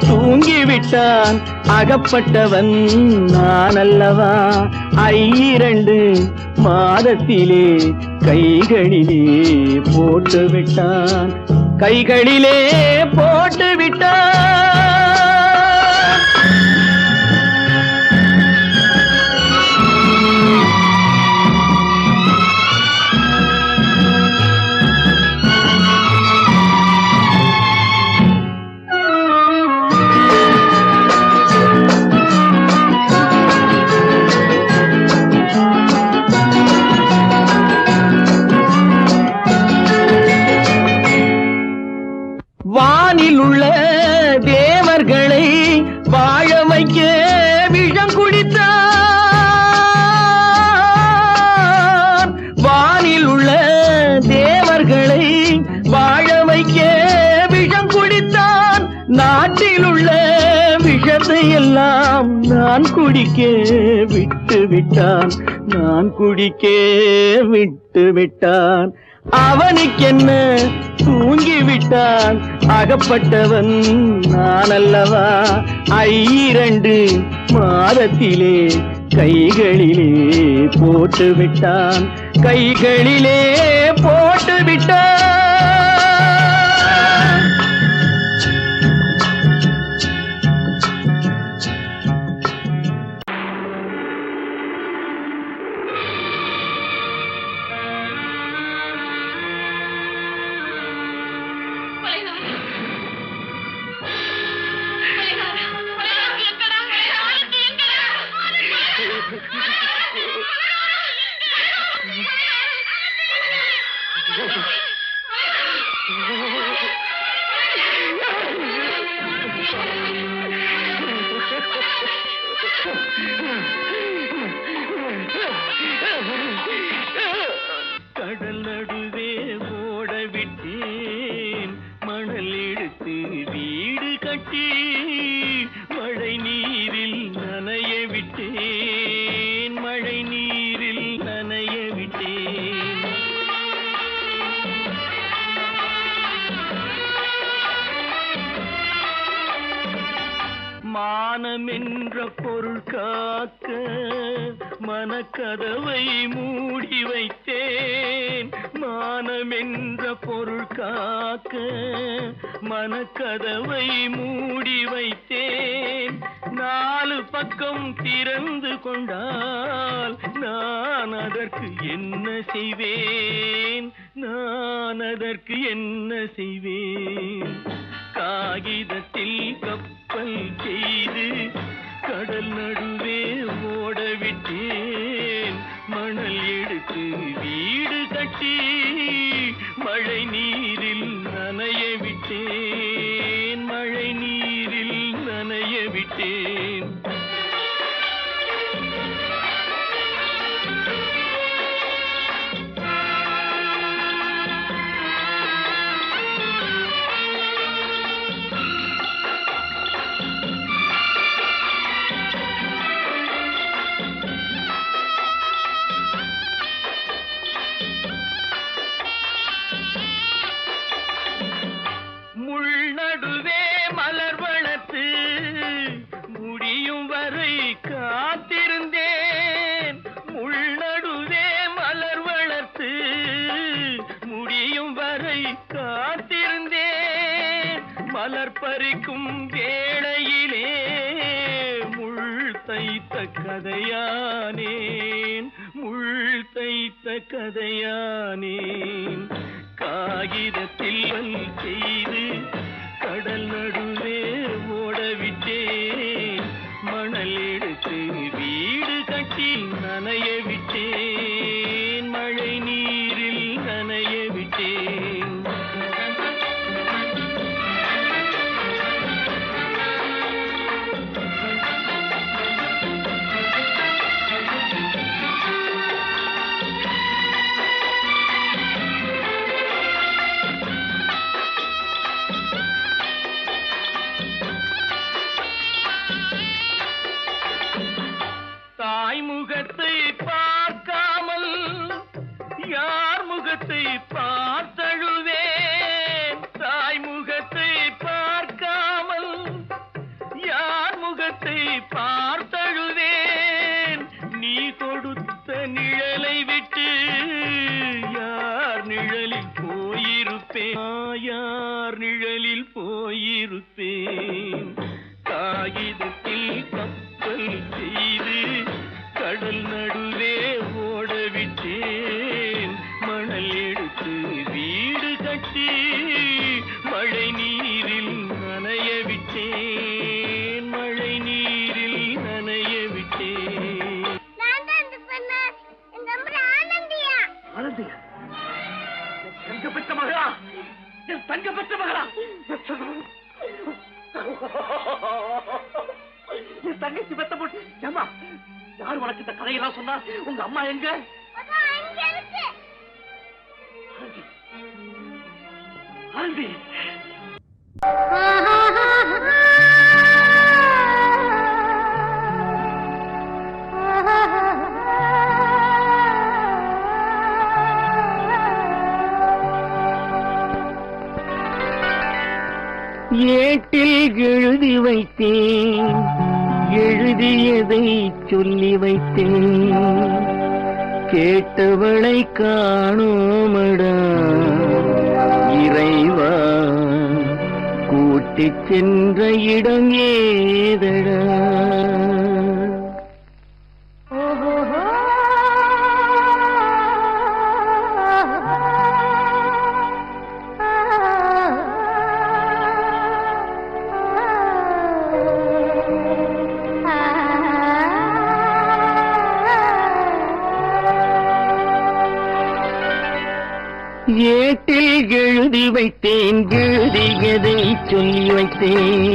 தூங்கிவிட்டான், அகப்பட்டவன் நான் அல்லவா. 2 மாதத்திலே கைகளிலே போட்டுவிட்டான், கைகளிலே போட்டுவிட்டான். எல்லாம் நான் குடிக்க விட்டு விட்டான், நான் குடிக்க விட்டு விட்டான். அவனுக்கென்ன தூங்கி விட்டான், அகப்பட்டவன் நான் அல்லவா. 2 மாதத்திலே கைகளிலே போட்டு விட்டான், கைகளிலே போட்டு விட்டான். கடல் நடுவே ஓட விட்டேன், மணல் எடுத்து வீடு கட்டி மழை நீரில் நனைய விட்டேன், மழை நீரில் நனைய விட்டேன். மானம் என்ற பொருள் காக்க மனக்கதவை மூடி வைத்தேன், மானம் என்ற பொருள் காக்க மனக்கதவை மூடி வைத்தேன். 4 பக்கம் திறந்து கொண்டால் நான் அதற்கு என்ன செய்வேன், நான் அதற்கு என்ன செய்வேன். காகிதத்தில் கப்பல் செய்து கடல் நடுவே ஓட விட்டேன், மணல் எடுத்து வீடு கட்டி மழை நீரில் நனைய விட்டேன், மழை நீரில் நனைய விட்டேன். முள்நடுவே மலர் வளர்த்து முடியும் வரை காத்திருந்தேன், முள்நடுவே மலர் வளர்த்து முடியும் வரை காத்திருந்தேன். மலர் பறிக்கும் வேளையிலே முள் தைத்த கதையானேன், முள் தைத்த கதையானேன். காகிதத்தில் செய்து கடல் நடுவே ஓட விட்டேன், மணல் எடுத்து வீடு கட்டி நனைய விட்டேன், மழை நீரில் நனைய விட்டேன். தாய் முகத்தை பார்க்காமல் யார் முகத்தை பார்த்தழுவேன், தாய் முகத்தை பார்க்காமல் யார் முகத்தை பார்த்தழுவேன். நீ கொடுத்த நிழலை விட்டு யார் நிழலில் போயிருப்பேன், யார் நிழலில் போயிருப்பேன். காகிதத்தில் கப்பல் செய்து கடல் நடுவே ஓட விட்டேன், மணல் எடுத்து வீடு கட்டி மழை நீரில் நனைய விட்டேன், மழை நீரில் நனைய விட்டேன். ஆனந்தியா, தங்க பெற்ற மகளா, என் தங்க பெற்ற மகளா, என் தங்கச்சி பெத்த போட்டு. ஏமா, யார் உனக்கு இந்த கதையெல்லாம் சொன்னா? உங்க அம்மா எங்க? ஆனந்தி, ஏட்டில் எழுதி வைத்தேன், எழுதியதை சொல்லி வைத்தேன், கேட்டவளை காணோமடா இறைவா, கூட்டிச் சென்ற இடம் ஏதடா. ஏட்டில் எழுதி வைத்தேன், எழுதியதை சொல்லி வைத்தேன்,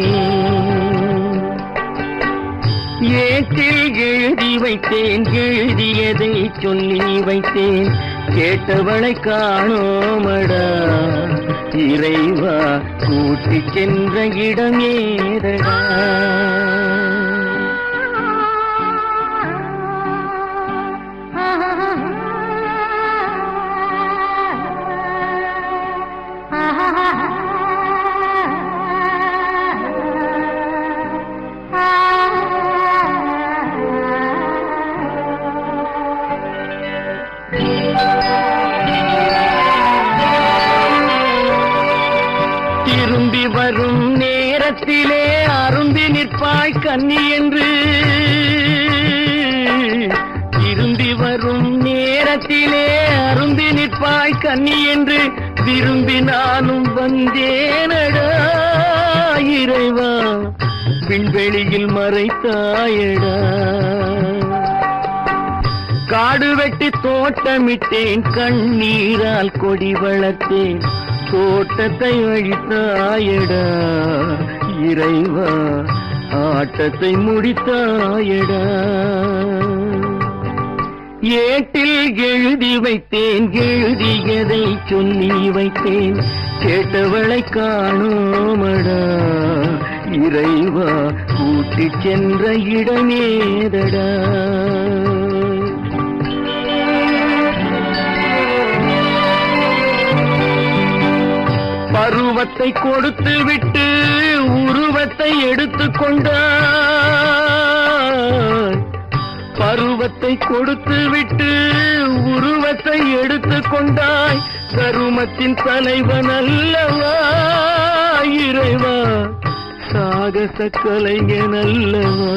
ஏட்டில் எழுதி வைத்தேன், எழுதியதை சொல்லி வைத்தேன், கேட்டவளை காணோமடா இறைவா, கூட்டிச் சென்ற இடம் ஏதடா. திரும்பி வரும் நேரத்திலே அரும்பி நிற்பாய் கன்னி என்று, திரும்பி வரும் நேரத்திலே அரும்பி நிற்பாய் கன்னி என்று விரும்பி நானும் வந்தேனடா இறைவா, விண்வெளியில் மறைத்தாயடா. காடு வெட்டி தோட்டமிட்டேன், கண்ணீரால் கொடி வளர்த்தேன், தோட்டத்தை அழித்தாயடா இறைவா, ஆட்டத்தை முடித்தாயடா. ஏட்டில் எழுதி வைத்தேன், எழுதியதை சொல்லி வைத்தேன், கேட்டவளை காணோமடா இறைவா, கூட்டிச் சென்ற இடமேதடா. பருவத்தை கொடுத்து விட்டு உருவத்தை எடுத்துக் கொண்டாய், பருவத்தை கொடுத்து விட்டு உருவத்தை எடுத்துக் கொண்டாய், கருமத்தின் தலைவன் அல்லவா இறைவா, சாகச கலைஞன் அல்லவா.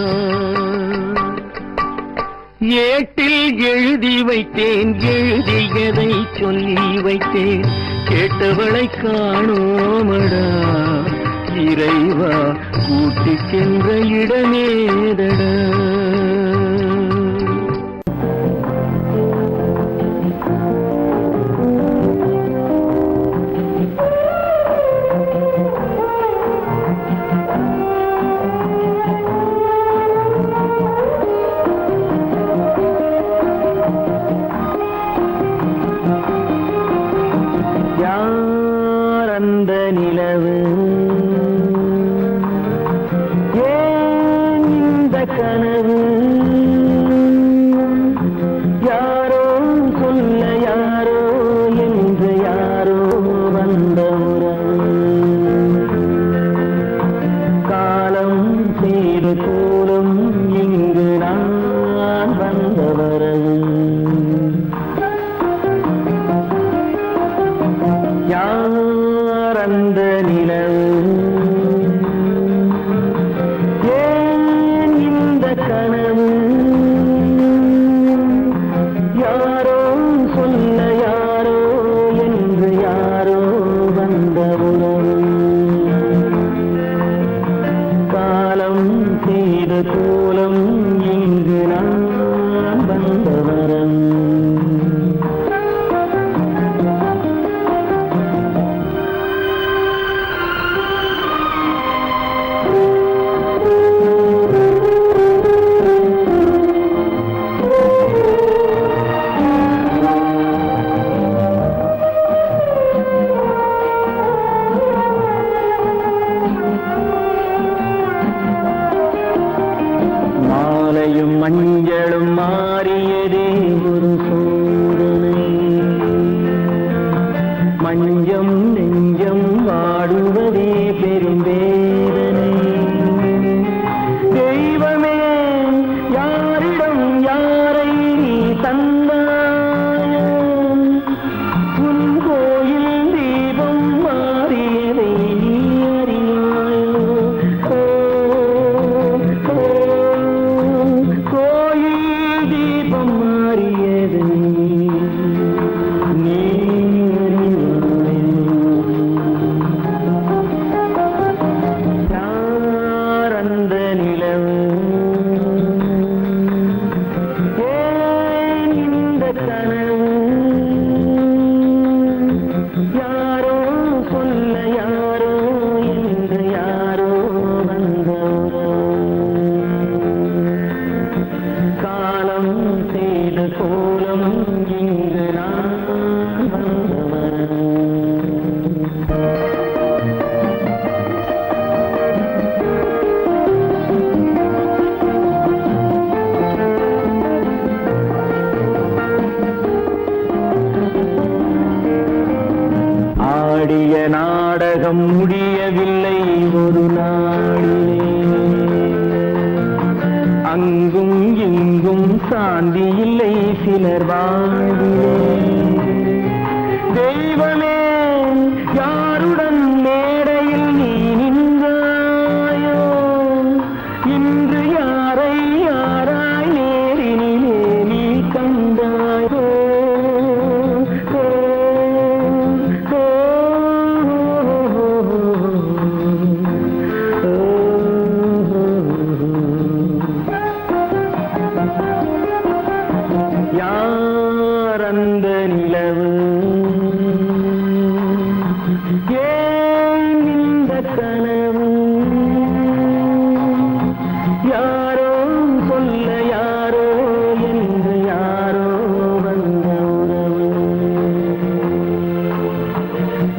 ஏட்டில் எழுதி வைத்தேன், எழுதியதை சொல்லி வைத்தேன், கேட்டவளை காணோமடா இறைவா, கூட்டிச் சென்ற இடமேதடா. அந்த நிலவு ஏன் இந்த கனவு, யாரோ சொல்ல யாரோ என்று யாரோ வந்த உறவு, காலம் செய்த கோலம் இங்கு நான் வந்த வரவு. யார் அந்த நிலவு, ஏன் இந்த கனவு, யாரோ சொல்ல யாரோ என்று யாரோ வந்த உறவு, காலம் செய்த கோலம் இங்கு நான் வந்த வரவு. மாலையும் மஞ்சளும் மாறியதே ஒரு சோதனை, மஞ்சம் நெஞ்சம் வாடுவதே பெரும் உறக்கம் முடியவில்லை ஒரு நாளிலே. அங்கும் இங்கும் சாந்தி இல்லை சிலர் வாழ்விலே. தெய்வமே யாருடன் மேடையில் நீ நின்றாயோ, இன்று யாரை யாராய் நேரினிலே நீ கண்டாயோ. யார் அந்த நிலவு, ஏன் இந்த கனவு, யாரோ சொல்ல யாரோ என்று யாரோ வந்த உறவு.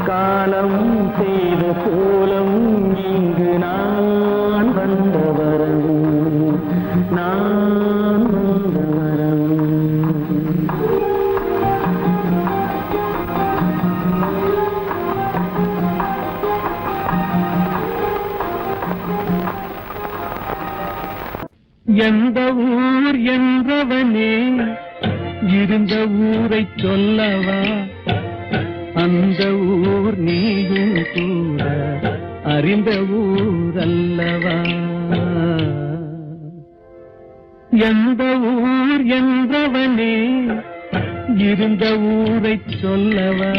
காலம் செய்த கோலம் இங்கு நான் வந்த வரவு, நான் வந்த வரவு. எந்த ஊர் என்றவனே இருந்த ஊரை சொல்லவா, அந்த ஊர் நீயும் கூட அறிந்த ஊர் அல்லவா. எந்த ஊர் என்றவனே இருந்த ஊரை சொல்லவா,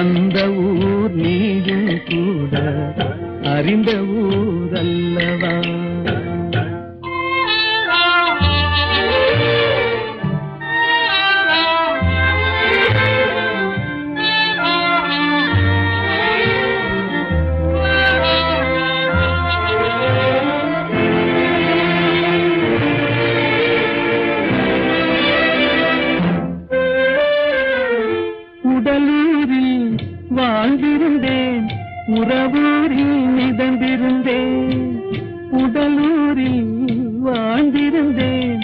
அந்த ஊர் நீயும் கூட அறிந்த ஊர் அல்லவா. உடலூரில் வாழ்ந்திருந்தேன், உறவூரில் மிதந்திருந்தேன். உடலூரில் வாழ்ந்திருந்தேன்,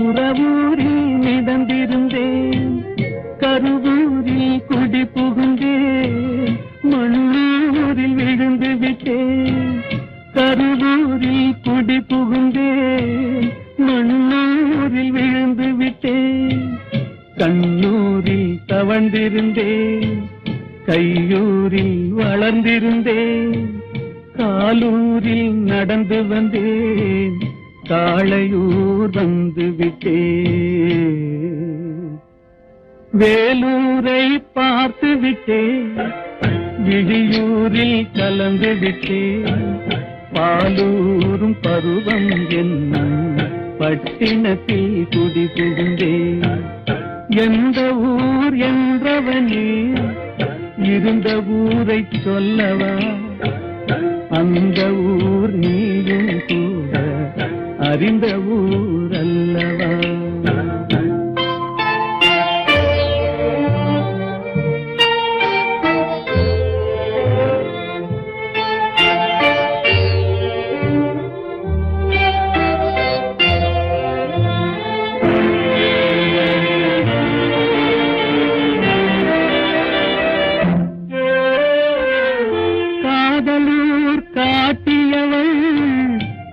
உறவூரில் மிதந்திருந்தேன். கருவூரில் குடி புகுந்தேன், மண்ணூரில் விழுந்து விட்டேன். கருவூரில் குடி புகுந்தேன், மண்ணூரில் விழுந்து விட்டேன். கண்ணூரில் தவழ்ந்திருந்தேன், கையூரில் வளர்ந்திருந்தேன். காலூரில் நடந்து வந்தேன், காளையூர் வந்து விட்டேன். வேலூரை பார்த்து விட்டேன், விழியூரில் கலந்து விட்டேன். பாலூரும் பருவம் என்னும் பட்டினத்தில் குடி புகுந்தேன். எந்த ஊர் என்றவனே இருந்த ஊரை சொல்லவா, அந்த ஊர் நீயும் கூட அறிந்த ஊர் அல்லவா.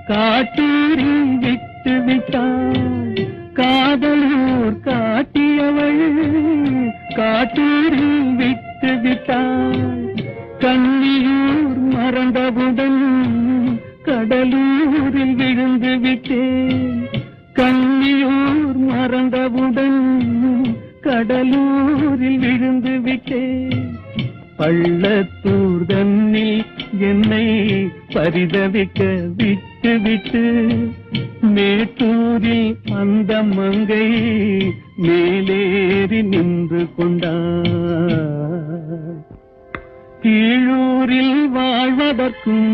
காட்டூரில் விட்டு விட்டாள், காதலூர் காட்டியவள் காட்டூரில் விட்டு விட்டாள். கன்னியூர் மறந்தவுடன் கடலூரில் விழுந்து விட்டேன். கன்னியூர் மறந்தவுடன் கடலூரில் விழுந்து விட்டேன். பள்ளத்தூர் தன்னில் என்னை பரிதவிக்க விட்டு விட்டு மேட்டூரில் அந்த மங்கை மேலேறி நின்று கொண்டார். கீழூரில் வாழ்வதற்கும்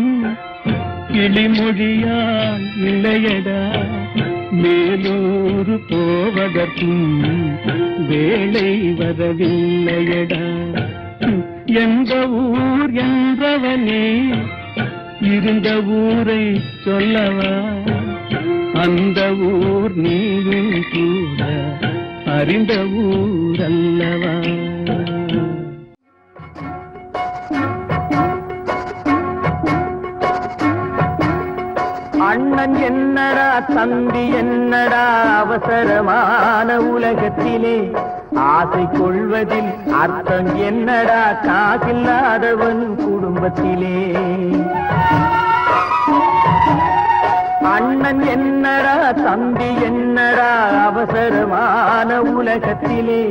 கிளிமொழியால் இல்லையடா, மேலூர் போவதற்கும் வேலை வரவில்லையடா. எந்த ஊர் என்றவனே இருந்த ஊரை சொல்லவா, அந்த ஊர் நீயும் கூட அறிந்த ஊர் அல்லவா. தம்பி என்னடா அவசரமான உலகத்திலே ஆசை கொள்வதில் அர்த்தம் என்னடா காசில்லாதவன் குடும்பத்திலே அண்ணன் என்னடா தம்பி என்னடா அவசரமான உலகத்திலே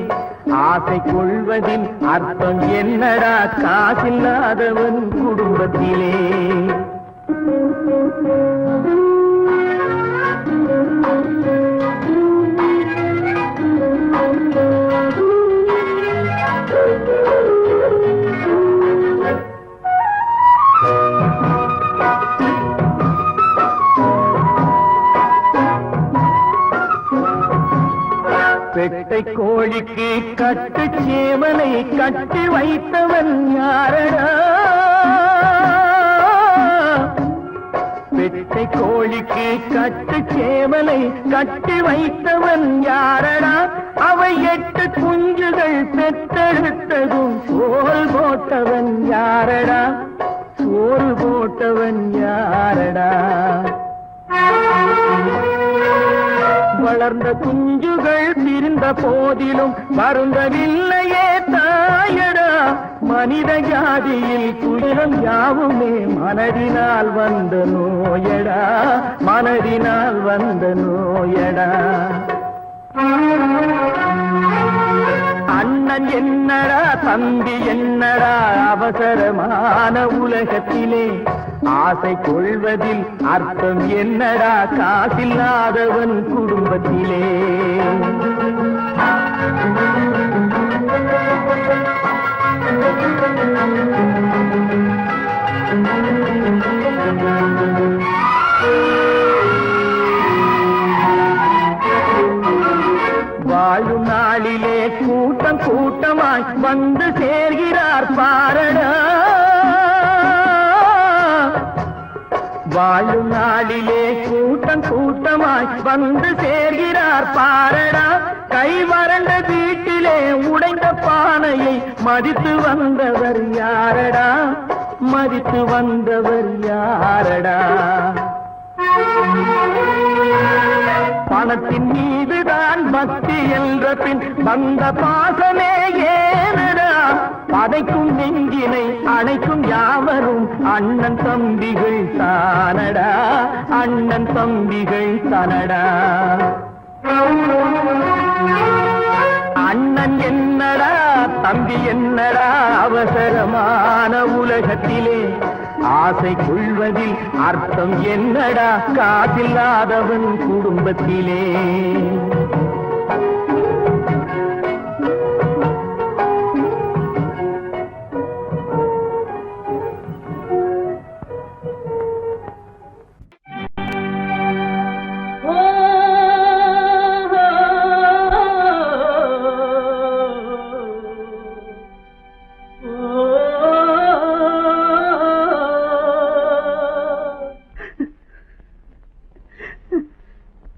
ஆசை கொள்வதில் அர்த்தம் என்னடா காசில்லாதவன் குடும்பத்திலே பெட்டை கோழிக்கு கட்டு சேவலை கட்டி வைத்தவன் யாரடா பெட்டை கோழிக்கு கட்டு சேவலை கட்டி வைத்தவன் யாரடா அவை 8 குஞ்சுகள் பெற்றெடுத்ததும் சோறு போட்டவன் யாரடா சோறு போட்டவன் யாரடா வளர்ந்த குஞ்சுகள் பிரிந்த போதிலும் வருந்தவில்லையே தாயடா மனித ஜாதியில் துயரம் யாவுமே மனதினால் வந்த நோயடா மனதினால் வந்த நோயடா அண்ணன் என்னடா தம்பி என்னடா அவசரமான உலகத்திலே ஆசை கொள்வதில் அர்த்தம் என்னடா காசில்லாதவன் குடும்பத்திலே வாழும் நாளிலே கூட்டம் கூட்டமாய் வந்து சேர்கிறார் பாரடா வாழும் நாளிலே கூட்டம் கூட்டமாய் வந்து சேர்கிறார் பாரடா கை வறண்ட வீட்டிலே உடைந்த பானையை மதித்து வந்தவர் யாரடா மதித்து வந்தவர் யாரடா பணத்தின் மீதுதான் பக்தி என்ற பின் வந்த பாசமே ஏனடா பதைக்கும் நெஞ்சினை அணைக்கும் யாவரும் அண்ணன் தம்பிகள் தானடா அண்ணன் தம்பிகள் தானடா அண்ணன் என்னடா தம்பி என்னடா அவசரமான உலகத்திலே ஆசை கொள்வதில் அர்த்தம் என்னடா காசில்லாதவன் குடும்பத்திலே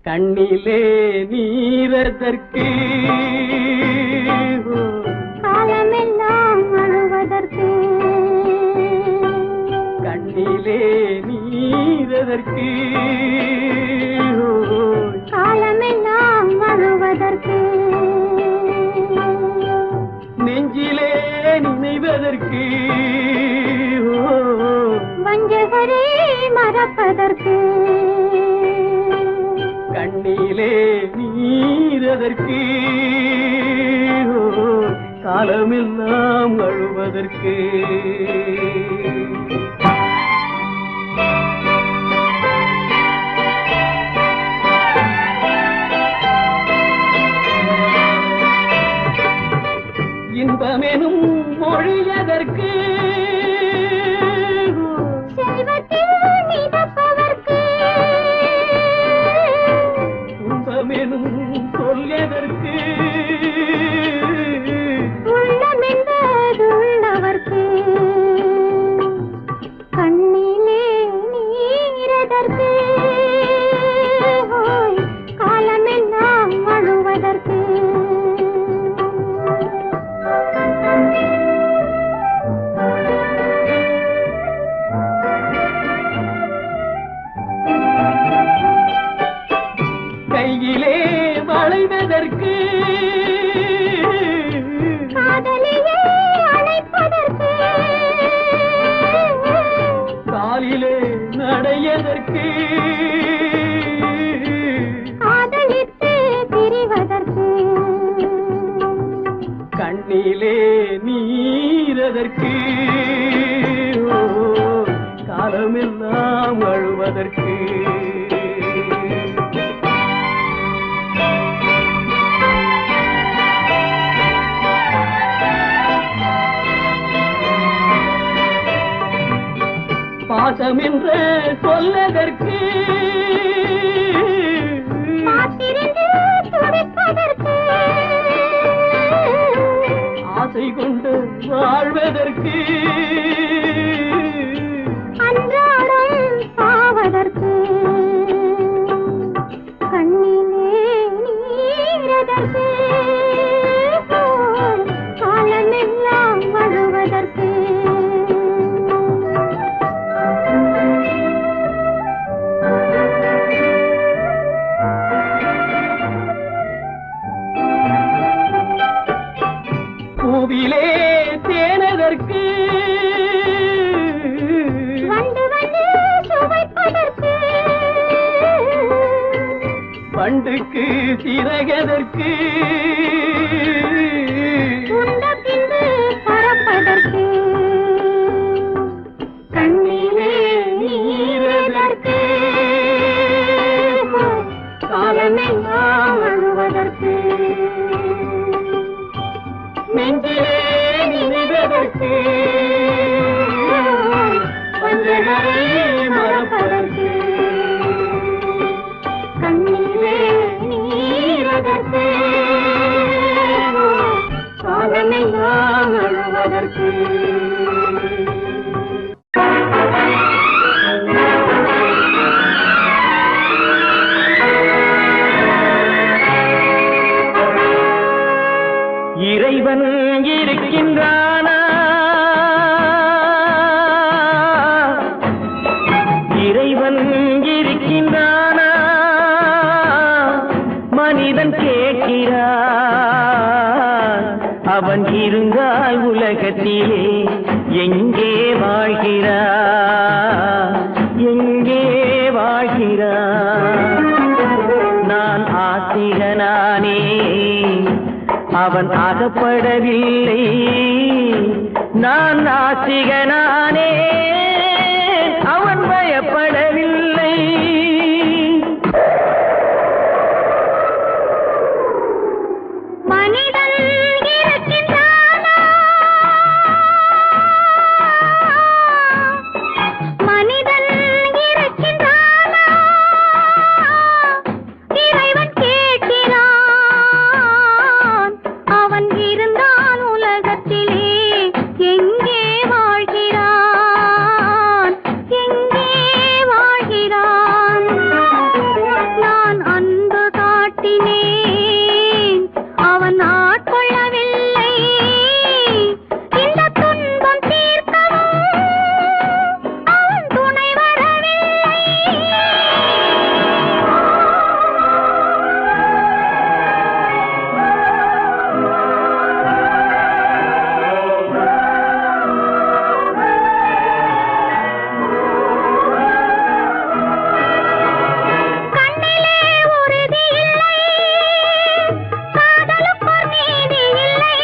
கண்ணிலே நீரதற்கு காலமெல்லாம் அழுவதற்கு கண்ணிலே நீரதற்கு காலமெல்லாம் அழுவதற்கு நெஞ்சிலே நினைவதற்கு வஞ்சகரே மறப்பதற்கு கண்ணிலே நீரதற்கு காலமெல்லாம் அழுவதற்கு இன்பமெனும் மொழியதற்கு செல்வத்தில் மிதப்பவர்க்கு துன்பமெனும் சொல்லியதற்கு உள்ளமென்பதுள்ளவர்க்கு கண்ணிலே நீரதற்கு காலமெல்லாம் அழுவதற்கு கண்ணிலே நீரதற்கு காலமெல்லாம் அழுவதற்கு பாசம் என்று சொல்லதற்கு ஆசை கொண்டு வாழ்வதற்கு அன்றாடம் சாவதற்கு கண்ணிலே நீரதற்கு காலமெல்லாம் அழுவதற்கு பூவிலே தேனதற்கு வந்து வந்து சுவைப்பதற்கு பண்டுக்கு சிறகதற்கு உண்ட பின்பு பறப்பதற்கு கண்ணிலே நீரதற்கு காலமெல்லாம் அழுவதற்கு நெஞ்சிலே நினைவதற்கு வஞ்சகரை மறப்பதற்கு கண்ணிலே நீரதற்கு காலமெல்லாம் அழுவதற்கு இறைவன் இருக்கின்றானா இறைவன் இருக்கின்றானா மனிதன் கேட்கிறான் அவன் இருந்தால் உலகத்திலே எங்கே வாழ்கிறான் எங்கே வாழ்கிறான் நான் ஆத்திகனானே அவன் அகப்படவில்லை நான் நாத்திகனானே அவன் பயப்படவில்லை மனிதன் இருக்கின்றானா மனிதன் இருக்கின்றானா இறைவன் கேட்கிறான் அவன் இருந்தான் உலகத்திலே எங்கே வாழ்கிறான் எங்கே வாழ்கிறான் நான் அன்பு காட்டினேன் அவன் ஆட்கொள்ளவில்லை இந்த துன்பம் தீர்க்கவும் அவன் துணை வரவில்லை கண்ணிலே உறுதி இல்லை காதலுக்கோர் நீதி இல்லை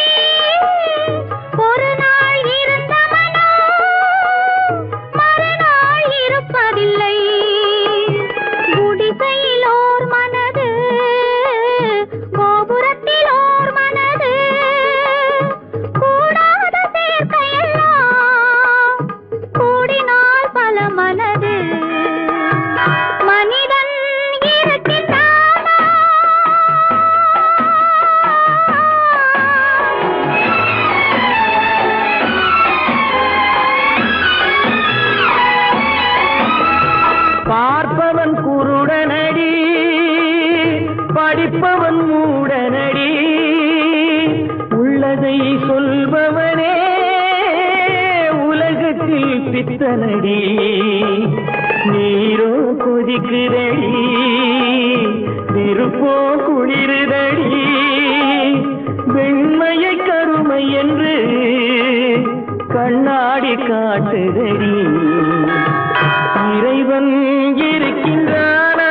ஒரு நாள் இருந்த மனம் மறுநாள் இருப்பதில்லை குடிசையிலோர் மனது கோபுரத்திலோர் மனது கூடாத சேர்க்கையெல்லாம் கூடினால் பல மனது மனிதன் இருக்கின்றானா பார்ப்பவன் குருடனடி படிப்பவன் மூடனடி உள்ளதை சொல்பவனே உலகத்தில் பித்தனடி நீரோ கொதிக்குதடி நெருப்போ குளிருதடி வெண்மையை கருமை என்று கண்ணாடி காட்டுதடி இறைவன் இருக்கின்றானா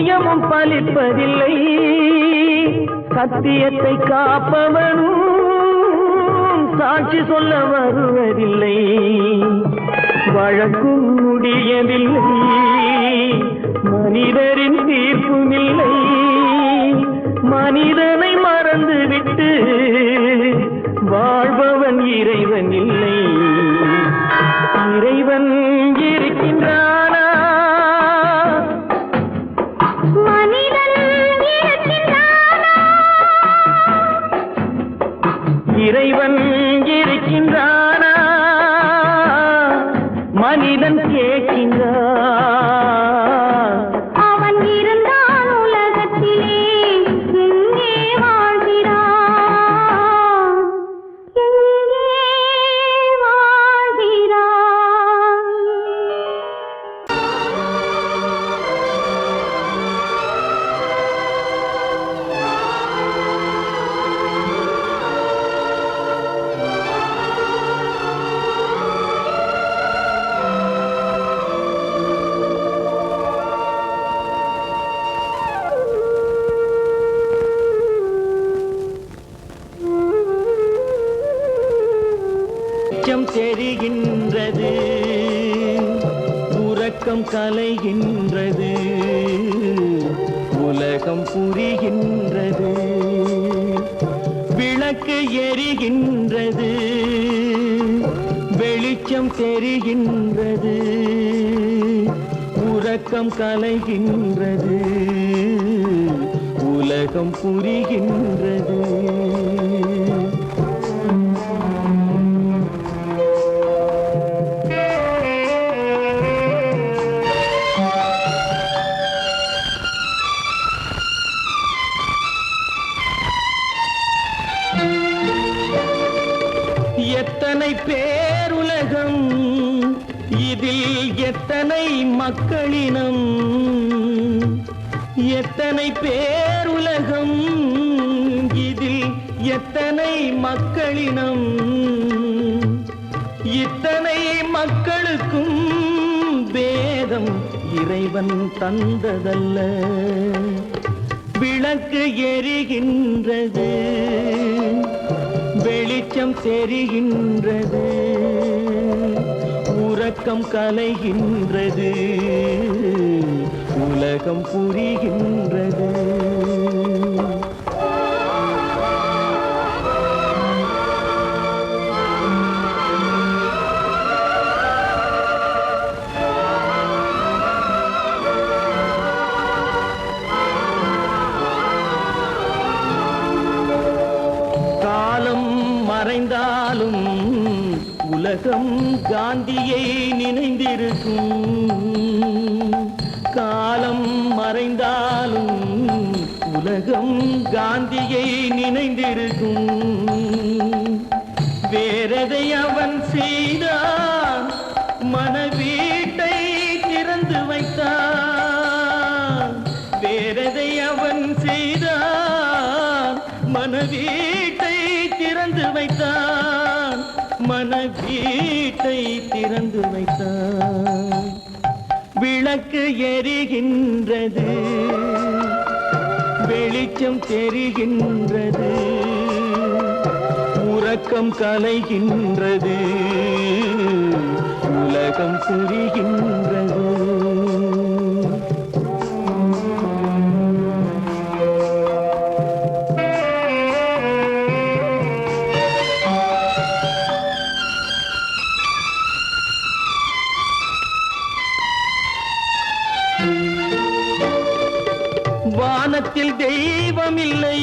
சத்தியமும் பலிப்பதில்லை, சத்தியத்தை காப்பவனும் சாட்சி சொல்ல வருவதில்லை. வழக்கும் முடியவில்லை, மனிதரின் தீர்ப்பும் இல்லை. மனிதனை மறந்துவிட்டு வாழ்பவன் இறைவன் இல்லை. இறைவன் இருக்கின்றானா? மனிதன் இருக்கின்றானா? இறைவன் இருக்கின்றானா? மனிதன் கேட்கின்றான். அவன் இருந்தான் உலகத்திலே, எங்கே வாழ்கிறான்? எங்கே வாழ்கிறான்? வெளிச்சம் தெரிகின்றது, உறக்கம் கலைகின்றது, உலகம் புரிகின்றது. விளக்கு எரிகின்றது, வெளிச்சம் தெரிகின்றது, உறக்கம் கலைகின்றது, உலகம் புரிகின்றது. எத்தனை பேருலகம், இதில் எத்தனை மக்களினம். எத்தனை பேருலகம், இதில் எத்தனை மக்களினம். இத்தனை மக்களுக்கும் வேதம் இறைவன் தந்ததல்ல. விளக்கு எரிகின்றது, வெளிச்சம் தெரிகின்றது, உறக்கம் கலைகின்றது, உலகம் புரிகின்றது. மறைந்தாலும் உலகம் காந்தியை நினைந்திருக்கும். காலம் மறைந்தாலும் உலகம் காந்தியை நினைந்திருக்கும். வேறெதை அவன் செய்தான், மனவீட்டை திறந்து வைத்தான். வேறெதை அவன் செய்தான், மனவீட்டை திறந்து வைத்தான். மனவீட்டை திறந்து வைத்தான். விளக்கு எரிகின்றது, வெளிச்சம் தெரிகின்றது, உறக்கம் கலைகின்றது, உலகம் புரிகின்றது. வானத்தில் தெய்வம் இல்லை,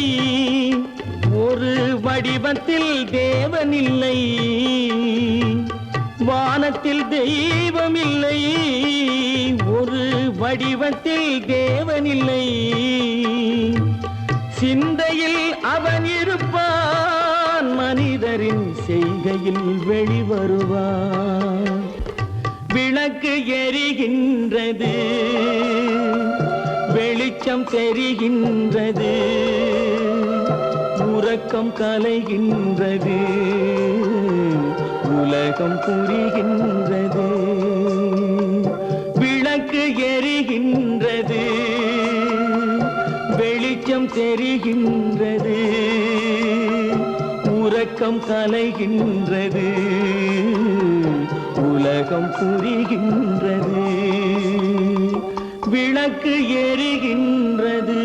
ஒரு வடிவத்தில் தேவன் இல்லை. வானத்தில் தெய்வம் இல்லை, ஒரு வடிவத்தில் தேவன் இல்லை. சிந்தையில் அவன் இருப்பான், மனிதரின் செய்கையில் வெளிவருவான். விளக்கு எரிகின்றது, வெளிச்சம் தெரிகின்றது, உறக்கம் கலைகின்றது, உலகம் புரிகின்றது. விளக்கு எரிகின்றது, வெளிச்சம் தெரிகின்றது, உறக்கம் கலைகின்றது, உலகம் புரிகின்றது, விளக்கு எரிகின்றது,